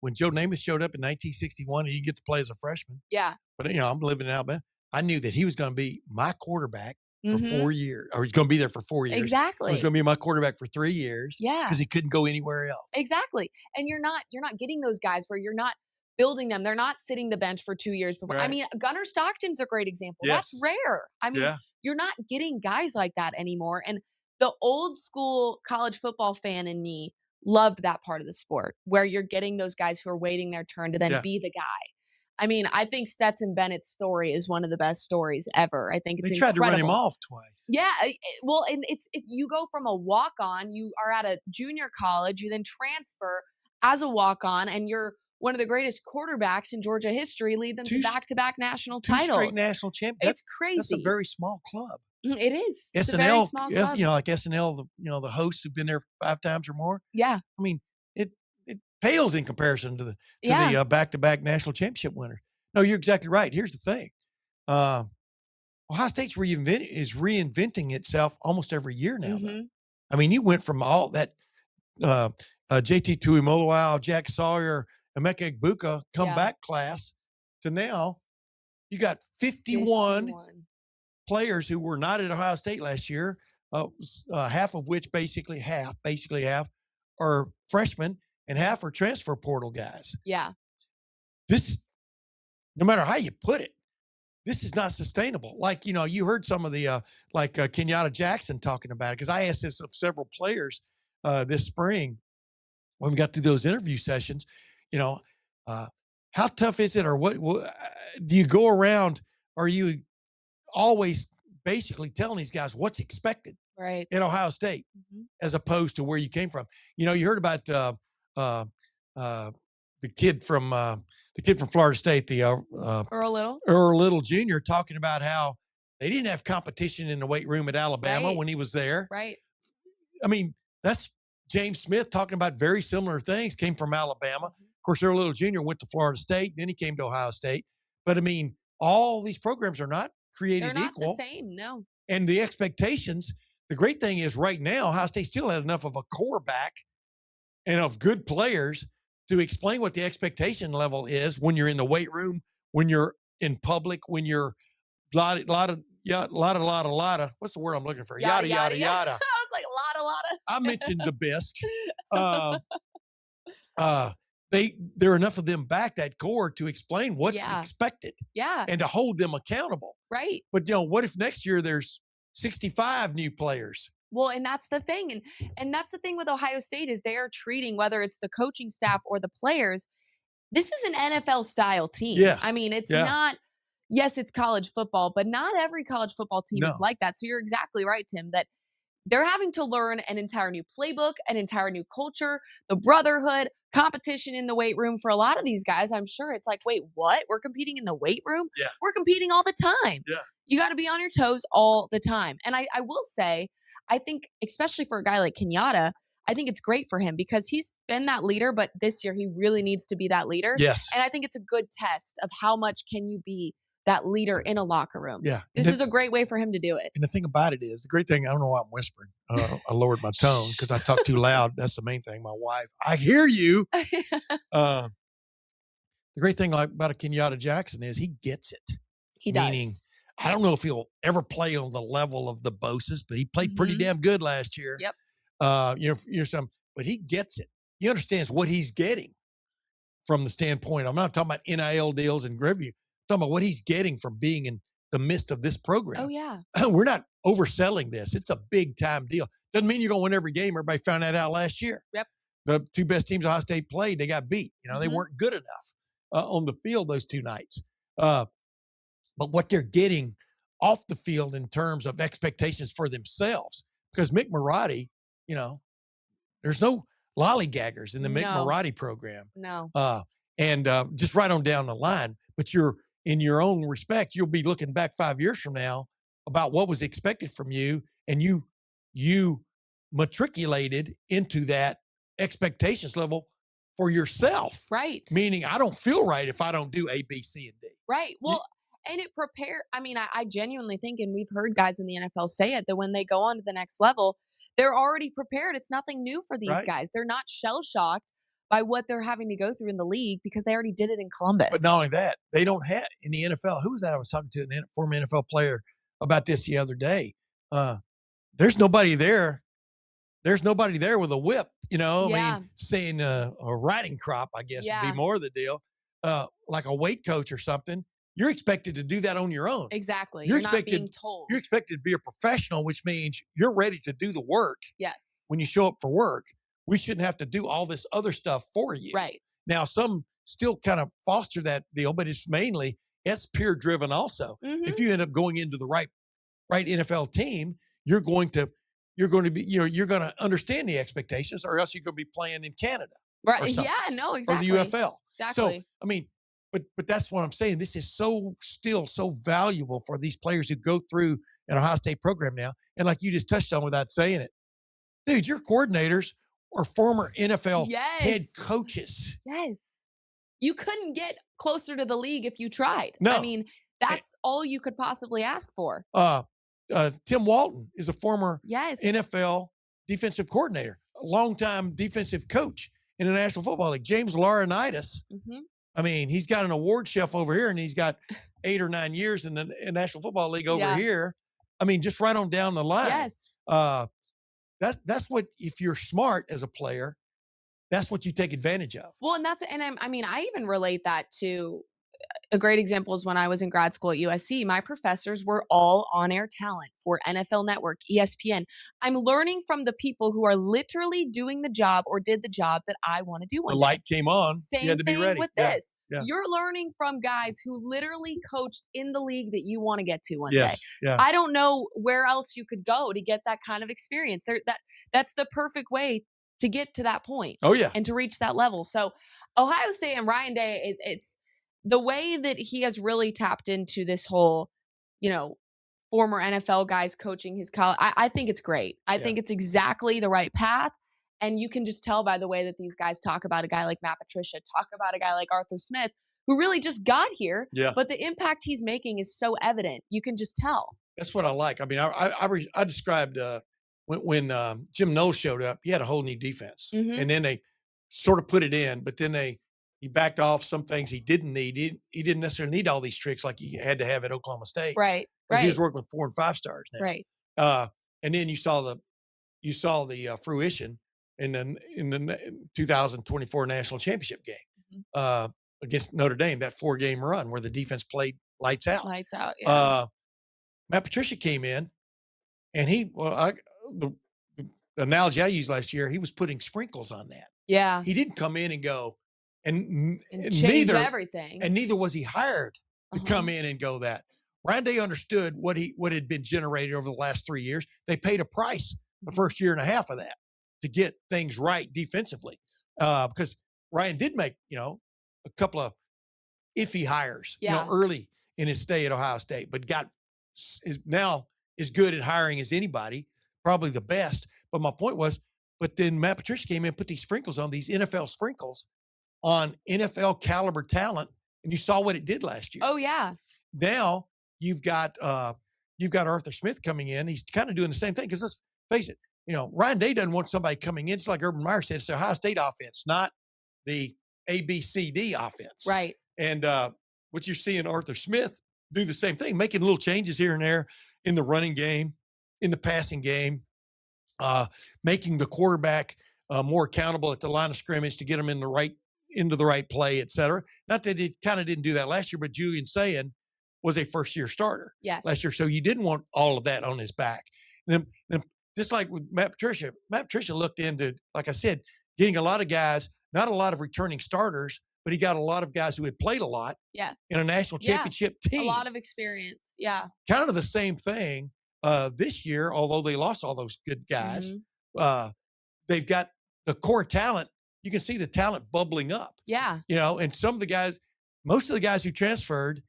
When Joe Namath showed up in 1961, he didn't get to play as a freshman. Yeah. But, I'm living in Alabama. I knew that he was going to be my quarterback for 4 years, or he's going to be there for 4 years. Exactly. He was going to be my quarterback for 3 years. Yeah. Because he couldn't go anywhere else. Exactly. And you're not getting those guys where you're not building them. They're not sitting the bench for 2 years before. Right. I mean, Gunnar Stockton's a great example. Yes. That's rare. I mean, you're not getting guys like that anymore. And the old school college football fan in me loved that part of the sport, where you're getting those guys who are waiting their turn to then be the guy. I mean, I think Stetson Bennett's story is one of the best stories ever. I think it's incredible. They tried to run him off twice. Yeah. Well, and you go from a walk-on, you are at a junior college, you then transfer as a walk-on, and you're one of the greatest quarterbacks in Georgia history, lead them to back-to-back national titles. 2 straight national champions. It's crazy. That's a very small club. It is. SNL, it's a very small club. Like SNL, the hosts who've been there 5 times or more. Yeah. I mean, it pales in comparison to the back-to-back national championship winners. No, you're exactly right. Here's the thing. Ohio State's reinventing itself almost every year now. Mm-hmm. I mean, you went from all that JT Tuimoloau, Jack Sawyer, Emeka Egbuka comeback class to now you got 51 players who were not at Ohio State last year, half of which basically half are freshmen and half are transfer portal guys. Yeah. This, no matter how you put it, this is not sustainable. Like, you heard some of the, Kenyatta Jackson talking about it, because I asked this of several players this spring when we got through those interview sessions, you know, uh, how tough is it, or what do you go around? Are you always basically telling these guys what's expected Right. at Ohio State, as opposed to where you came from? You heard about the kid from Florida State, the Earl Little Jr., talking about how they didn't have competition in the weight room at Alabama when he was there. Right. I mean, that's James Smith talking about very similar things, came from Alabama. Of course, Earl Little Jr. went to Florida State, then he came to Ohio State. But I mean, all these programs are not created They're not equal. the same, no. And the expectations, the great thing is right now, Ohio State still had enough of a core back and of good players to explain what the expectation level is when you're in the weight room, when you're in public, when you're lot of what's the word I'm looking for? Yada, yada, yada. I was like, lotta. I mentioned the bisque. There are enough of them back, that core, to explain what's expected. Yeah. And to hold them accountable. Right. But what if next year there's 65 new players? Well, and that's the thing. And that's the thing with Ohio State, is they are treating, whether it's the coaching staff or the players, this is an NFL style team. Yeah. I mean, it's not, yes, it's college football, but not every college football team is like that. So you're exactly right, Tim, that they're having to learn an entire new playbook, an entire new culture, the brotherhood, competition in the weight room. For a lot of these guys, I'm sure it's like, wait, what? We're competing in the weight room? Yeah. We're competing all the time. Yeah. You got to be on your toes all the time. And I will say, I think, especially for a guy like Kenyatta, I think it's great for him because he's been that leader, but this year he really needs to be that leader. Yes. And I think it's a good test of how much can you be that leader in a locker room. Yeah. This is a great way for him to do it. And the thing about it is, the great thing, I don't know why I'm whispering. I lowered my tone because I talk too loud. That's the main thing. My wife, I hear you. The great thing about a Kenyatta Jackson is he gets it. He Meaning, does. I don't know if he'll ever play on the level of the Boses, but he played pretty damn good last year. Yep. But he gets it. He understands what he's getting from the standpoint. I'm not talking about NIL deals and revenue. I'm talking about what he's getting from being in the midst of this program. Oh, yeah. We're not overselling this. It's a big time deal. Doesn't mean you're going to win every game. Everybody found that out last year. Yep. The two best teams Ohio State played, they got beat. They weren't good enough on the field those two nights. But what they're getting off the field in terms of expectations for themselves, because Mick Marotti, there's no lollygaggers in the Mick Marotti program. No. And just right on down the line. But you're, in your own respect, you'll be looking back 5 years from now about what was expected from you, and you matriculated into that expectations level for yourself. Right. Meaning, I don't feel right if I don't do A, B, C, and D. Right. Well, and it I genuinely think, and we've heard guys in the NFL say it, that when they go on to the next level, they're already prepared. It's nothing new for these guys. They're not shell-shocked by what they're having to go through in the league because they already did it in Columbus. But not only that, they don't have in the NFL. Who was that I was talking to, a former NFL player, about this the other day? There's nobody there. There's nobody there with a whip, I mean, saying a riding crop, I guess, would be more the deal. Like a weight coach or something. You're expected to do that on your own. Exactly. You're not being told. You're expected to be a professional, which means you're ready to do the work. Yes. When you show up for work, we shouldn't have to do all this other stuff for you. Right. Now, some still kind of foster that deal, but it's peer driven also. Mm-hmm. If you end up going into the right NFL team, you're going to be, you're going to understand the expectations, or else you're going to be playing in Canada. Right. Yeah, no, exactly. Or the UFL. Exactly. So, I mean, but that's what I'm saying. This is still so valuable for these players who go through an Ohio State program now. And like you just touched on without saying it, dude, your coordinators are former NFL head coaches. Yes. You couldn't get closer to the league if you tried. No. I mean, that's all you could possibly ask for. Tim Walton is a former NFL defensive coordinator, a longtime defensive coach in the National Football League. James Laurinaitis. Mm-hmm. I mean, he's got an award shelf over here, and he's got 8 or 9 years in the National Football League over here. I mean, just right on down the line. Yes. That's what, if you're smart as a player, that's what you take advantage of. Well, and I even relate that to a great example is when I was in grad school at USC, my professors were all on-air talent for NFL Network, ESPN. I'm learning from the people who are literally doing the job or did the job that I want to do one The day. light came on. Same You had to be thing ready. with Yeah, this. yeah. You're learning from guys who literally coached in the league that you want to get to one Yes, day. yeah. I don't know where else you could go to get that kind of experience. That's the perfect way to get to that point. Oh, yeah. And to reach that level. So Ohio State and Ryan Day, it's the way that he has really tapped into this whole, former NFL guys coaching his college. I think it's great. I think it's exactly the right path. And you can just tell by the way that these guys talk about a guy like Matt Patricia, talk about a guy like Arthur Smith, who really just got here. Yeah. But the impact he's making is so evident. You can just tell. That's what I like. I mean, I described when Jim Knowles showed up, he had a whole new defense. Mhm. And then they sort of put it in, but then he backed off some things he didn't need. He didn't necessarily need all these tricks like he had to have at Oklahoma State. Right. Because he was working with 4 and 5 stars now. Right. And then you saw the fruition in the 2024 national championship game against Notre Dame, that 4-game run where the defense played lights out. Lights out. Yeah. Matt Patricia came in, and the analogy I used last year, he was putting sprinkles on that. Yeah. He didn't come in and go and change everything. And neither was he hired to come in and go that. Ryan Day understood what had been generated over the last 3 years. They paid a price the first year and a half of that to get things right defensively, because Ryan did make a couple of iffy hires early in his stay at Ohio State, but now is good at hiring as anybody, probably the best. But my point was, but then Matt Patricia came in and put these sprinkles on, these NFL sprinkles on NFL caliber talent, and you saw what it did last year. Oh yeah. Now you've got Arthur Smith coming in. He's kind of doing the same thing, because let's face it, Ryan Day doesn't want somebody coming in. It's like Urban Meyer said, it's the Ohio State offense, not the ABCD offense. Right. And what you're seeing Arthur Smith do the same thing, making little changes here and there in the running game, in the passing game, making the quarterback more accountable at the line of scrimmage to get them into the right play, et cetera. Not that it kind of didn't do that last year, but Julian Sayin was a first-year starter last year. So you didn't want all of that on his back. And just like with Matt Patricia looked into, like I said, getting a lot of guys, not a lot of returning starters, but he got a lot of guys who had played a lot in a national championship team. A lot of experience. Yeah. Kind of the same thing this year, although they lost all those good guys. They've got the core talent. You can see the talent bubbling up. Yeah. And some of the guys, most of the guys who transferred,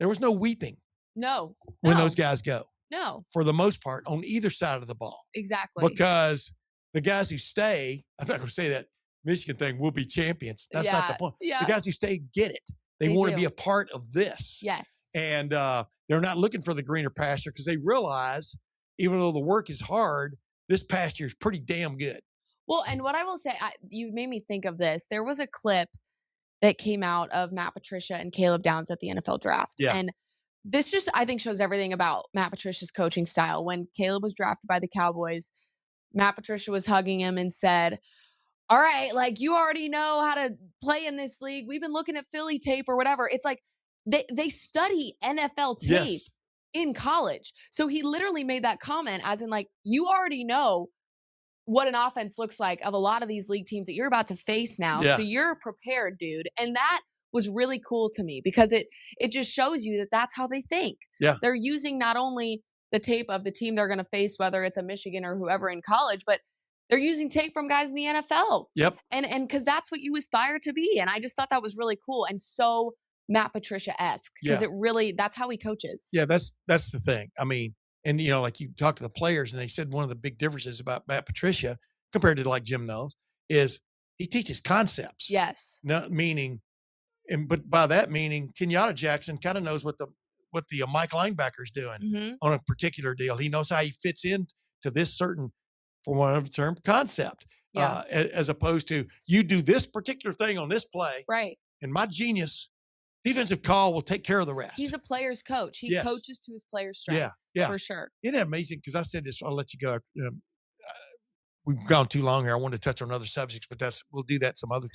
there was no weeping. No. When those guys go. No. For the most part, on either side of the ball. Exactly. Because the guys who stay, I'm not going to say that Michigan thing, will be champions. That's not the point. Yeah. The guys who stay get it. They want to be a part of this. Yes. And they're not looking for the greener pasture, because they realize, even though the work is hard, this pasture is pretty damn good. Well, and what I will say, you made me think of this. There was a clip that came out of Matt Patricia and Caleb Downs at the NFL draft. Yeah. And this just, I think, shows everything about Matt Patricia's coaching style. When Caleb was drafted by the Cowboys, Matt Patricia was hugging him and said, all right, like, you already know how to play in this league. We've been looking at Philly tape or whatever. It's like they study NFL tape in college. So he literally made that comment as in, like, you already know what an offense looks like of a lot of these league teams that you're about to face now. Yeah. So you're prepared, dude. And that was really cool to me, because it just shows you that that's how they think. Yeah. They're using not only the tape of the team they're going to face, whether it's a Michigan or whoever in college, but they're using tape from guys in the NFL. Yep. And because that's what you aspire to be. And I just thought that was really cool and so Matt Patricia-esque, because that's how he coaches. Yeah, that's the thing. I mean, and like you talk to the players, and they said one of the big differences about Matt Patricia compared to like Jim Knowles is he teaches concepts. Yes. Not meaning, but by that meaning, Kenyatta Jackson kind of knows what the Mike linebacker's doing on a particular deal. He knows how he fits in to this certain, for one of the term, concept. Yeah. As opposed to, you do this particular thing on this play. Right. And my genius defensive call will take care of the rest. He's a player's coach. He coaches to his players' strengths. Yeah. For sure. Isn't that amazing? Because I said this, I'll let you go. We've gone too long here. I wanted to touch on other subjects, but we'll do that some other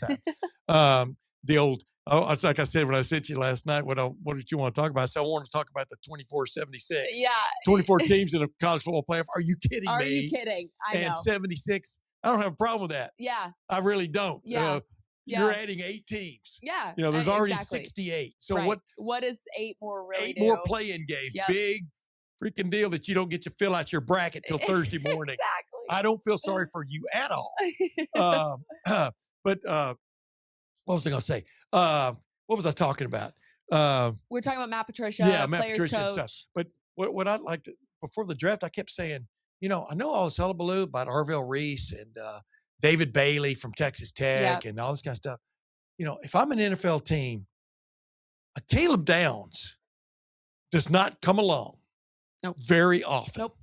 time. The old Oh, it's like I said when I sent you last night. What did you want to talk about? I said I want to talk about the 24-76. Yeah. 24 teams in a college football playoff. Are you kidding me? Are you kidding? I know. And 76. I don't have a problem with that. Yeah. I really don't. Yeah. You're adding 8 teams. Yeah. There's already exactly. 68. So right. What does 8 more really 8 do? more play-in games. Yep. Big freaking deal that you don't get to fill out your bracket till Thursday morning. Exactly. I don't feel sorry for you at all. But what was I going to say? What was I talking about? We're talking about Matt Patricia, Matt players Patricia coach. and stuff. But what I liked before the draft, I kept saying, I know all this hullabaloo about Arvell Reese and David Bailey from Texas Tech and all this kind of stuff. If I'm an NFL team, a Caleb Downs does not come along very often. Nope.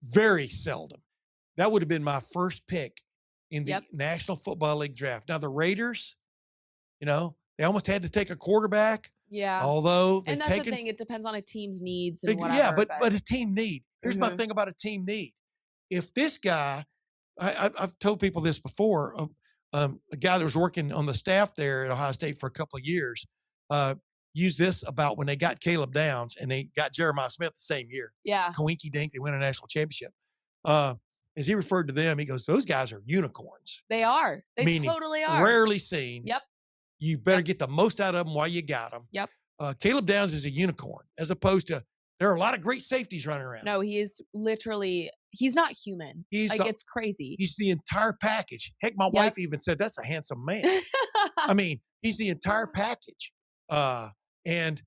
Very seldom. That would have been my first pick in the National Football League draft. Now, the Raiders, they almost had to take a quarterback. Yeah. Although and that's the thing. It depends on a team's needs and whatever. Yeah, but a team need. Here's my thing about a team need. If this guy, I've told people this before, a guy that was working on the staff there at Ohio State for a couple of years, used this about when they got Caleb Downs and they got Jeremiah Smith the same year. Yeah. Coinky dink, they win a national championship. As he referred to them, he goes, those guys are unicorns. They are. They totally are. Rarely seen. Yep. You better get the most out of them while you got them. Yep. Caleb Downs is a unicorn, as opposed to there are a lot of great safeties running around. No, he is literally, he's not human. It's crazy. He's the entire package. Heck, my wife even said, that's a handsome man. I mean, he's the entire package. And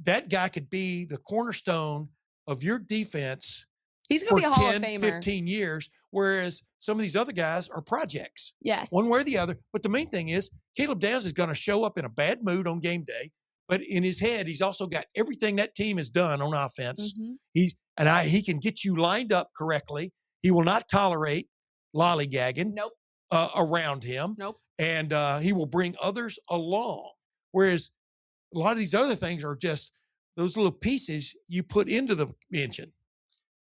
that guy could be the cornerstone of your defense. He's going to be a Hall of 10, Famer. 15 years, whereas some of these other guys are projects. Yes. One way or the other. But the main thing is Caleb Downs is going to show up in a bad mood on game day, but in his head, he's also got everything that team has done on offense. Mm-hmm. He can get you lined up correctly. He will not tolerate lollygagging around him. Nope. And he will bring others along. Whereas a lot of these other things are just those little pieces you put into the engine.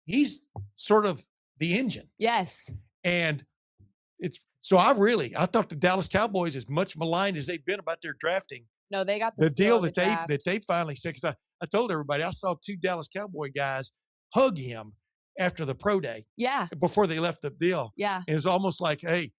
He's sort of the engine. Yes. And I thought the Dallas Cowboys, as much maligned as they've been about their drafting. No, they got the deal that they finally said, because I told everybody, I saw 2 Dallas Cowboy guys hug him after the pro day. Yeah. Before they left the deal. Yeah. And it was almost like I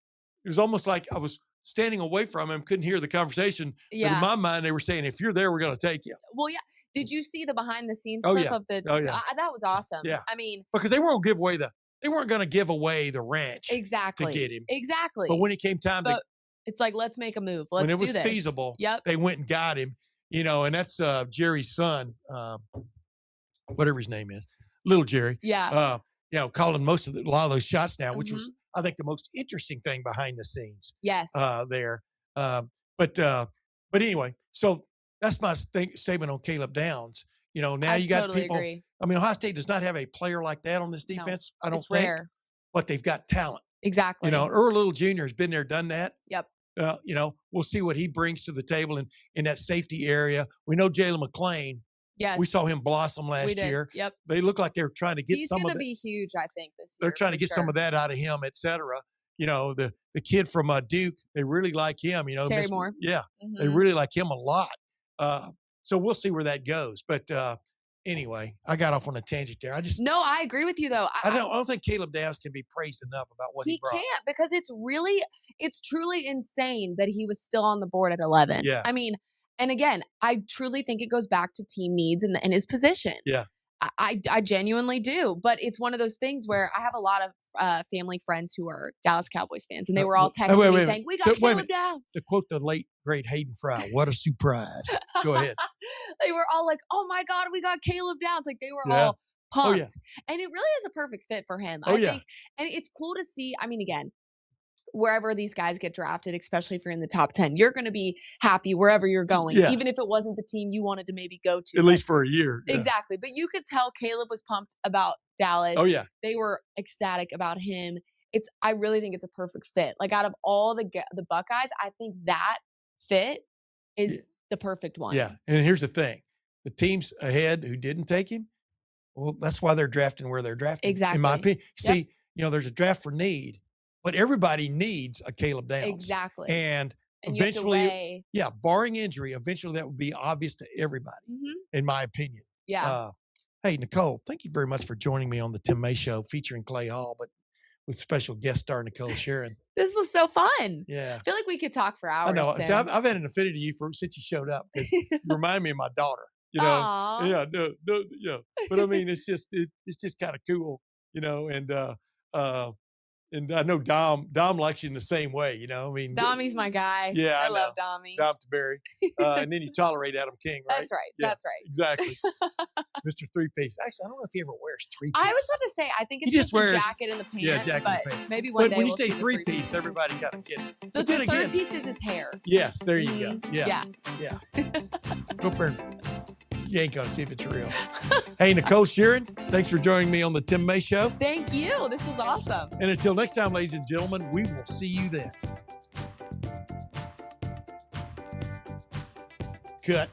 was standing away from him, couldn't hear the conversation. Yeah. But in my mind, they were saying, if you're there, we're going to take you. Well, yeah. Did you see the behind the scenes clip of the? Oh, yeah. That was awesome. Yeah. I mean, because they weren't going to give away the ranch exactly to get him. Exactly. But when it came time it's like, let's make a move. Let's do this. When it was feasible, they went and got him. And that's Jerry's son, whatever his name is, little Jerry. Yeah. Calling a lot of those shots now, which was, I think, the most interesting thing behind the scenes. Yes. There. But anyway, so that's my statement on Caleb Downs. Now you got people. Agree. I mean, Ohio State does not have a player like that on this defense. No, I don't think. Rare. But they've got talent. Exactly. Earl Little Jr. has been there, done that. Yep. We'll see what he brings to the table in that safety area. We know Jalen McClain. Yes. We saw him blossom last year. Yep. They look like they were trying to get He's some of that. He's going to be huge, I think, this year. They're trying to get some of that out of him, et cetera. The kid from Duke, they really like him. Terry Moore. Yeah. Mm-hmm. They really like him a lot. So we'll see where that goes. But anyway, I got off on a tangent there. No, I agree with you though. I don't think Caleb Downs can be praised enough about what he brought. He can't, because it's truly insane that he was still on the board at 11. Yeah. I mean, and again, I truly think it goes back to team needs and his position. Yeah. I genuinely do, but it's one of those things where I have a lot of family friends who are Dallas Cowboys fans, and they were all texting me saying, "We got Caleb Downs." To quote the late great Hayden Fry, "What a surprise!" Go ahead. They were all like, "Oh my God, we got Caleb Downs!" Like they were all pumped, and it really is a perfect fit for him. I think, and it's cool to see. I mean, again, wherever these guys get drafted, especially if you're in the top 10, you're going to be happy wherever you're going, even if it wasn't the team you wanted to maybe go to. At least for a year. Yeah. Exactly. But you could tell Caleb was pumped about Dallas. Oh, yeah. They were ecstatic about him. I really think it's a perfect fit. Like out of all the Buckeyes, I think that fit is the perfect one. Yeah. And here's the thing. The teams ahead who didn't take him, well, that's why they're drafting where they're drafting. Exactly. In my opinion. See, there's a draft for need. But everybody needs a Caleb Downs. Exactly. And And you have to eventually, weigh. yeah, barring injury, eventually that would be obvious to everybody, in my opinion. Yeah. Hey, Nicole, thank you very much for joining me on the Tim May Show featuring Clay Hall, but with special guest star Nicole Shearin. This was so fun. Yeah. I feel like we could talk for hours. I know. Tim. So I've had an affinity to you since you showed up because you remind me of my daughter. You know, Aww. yeah, yeah. But I mean, it's just kind of cool, you know. And I know Dom likes you in the same way, you know. I mean, Dommy's my guy. Yeah, I love Dommy. Dom Taberry. And then you tolerate Adam King, right? That's right. Yeah, That's right. Exactly. Mr. Three-Piece. Actually, I don't know if he ever wears three-piece. I was about to say, I think it's He just just wears- the jacket and the pants. Yeah, jacket but and pants. maybe one But day when you we'll say see the three-piece, everybody kind of gets it. The, But then the again, third piece is his hair. yes, there you go. Yeah. Yeah. Go up there and yank on, see if it's real. Hey, Nicole Shearin, thanks for joining me on the Tim May Show. Thank you. This was awesome. And until next time, ladies and gentlemen, we will see you then. Cut.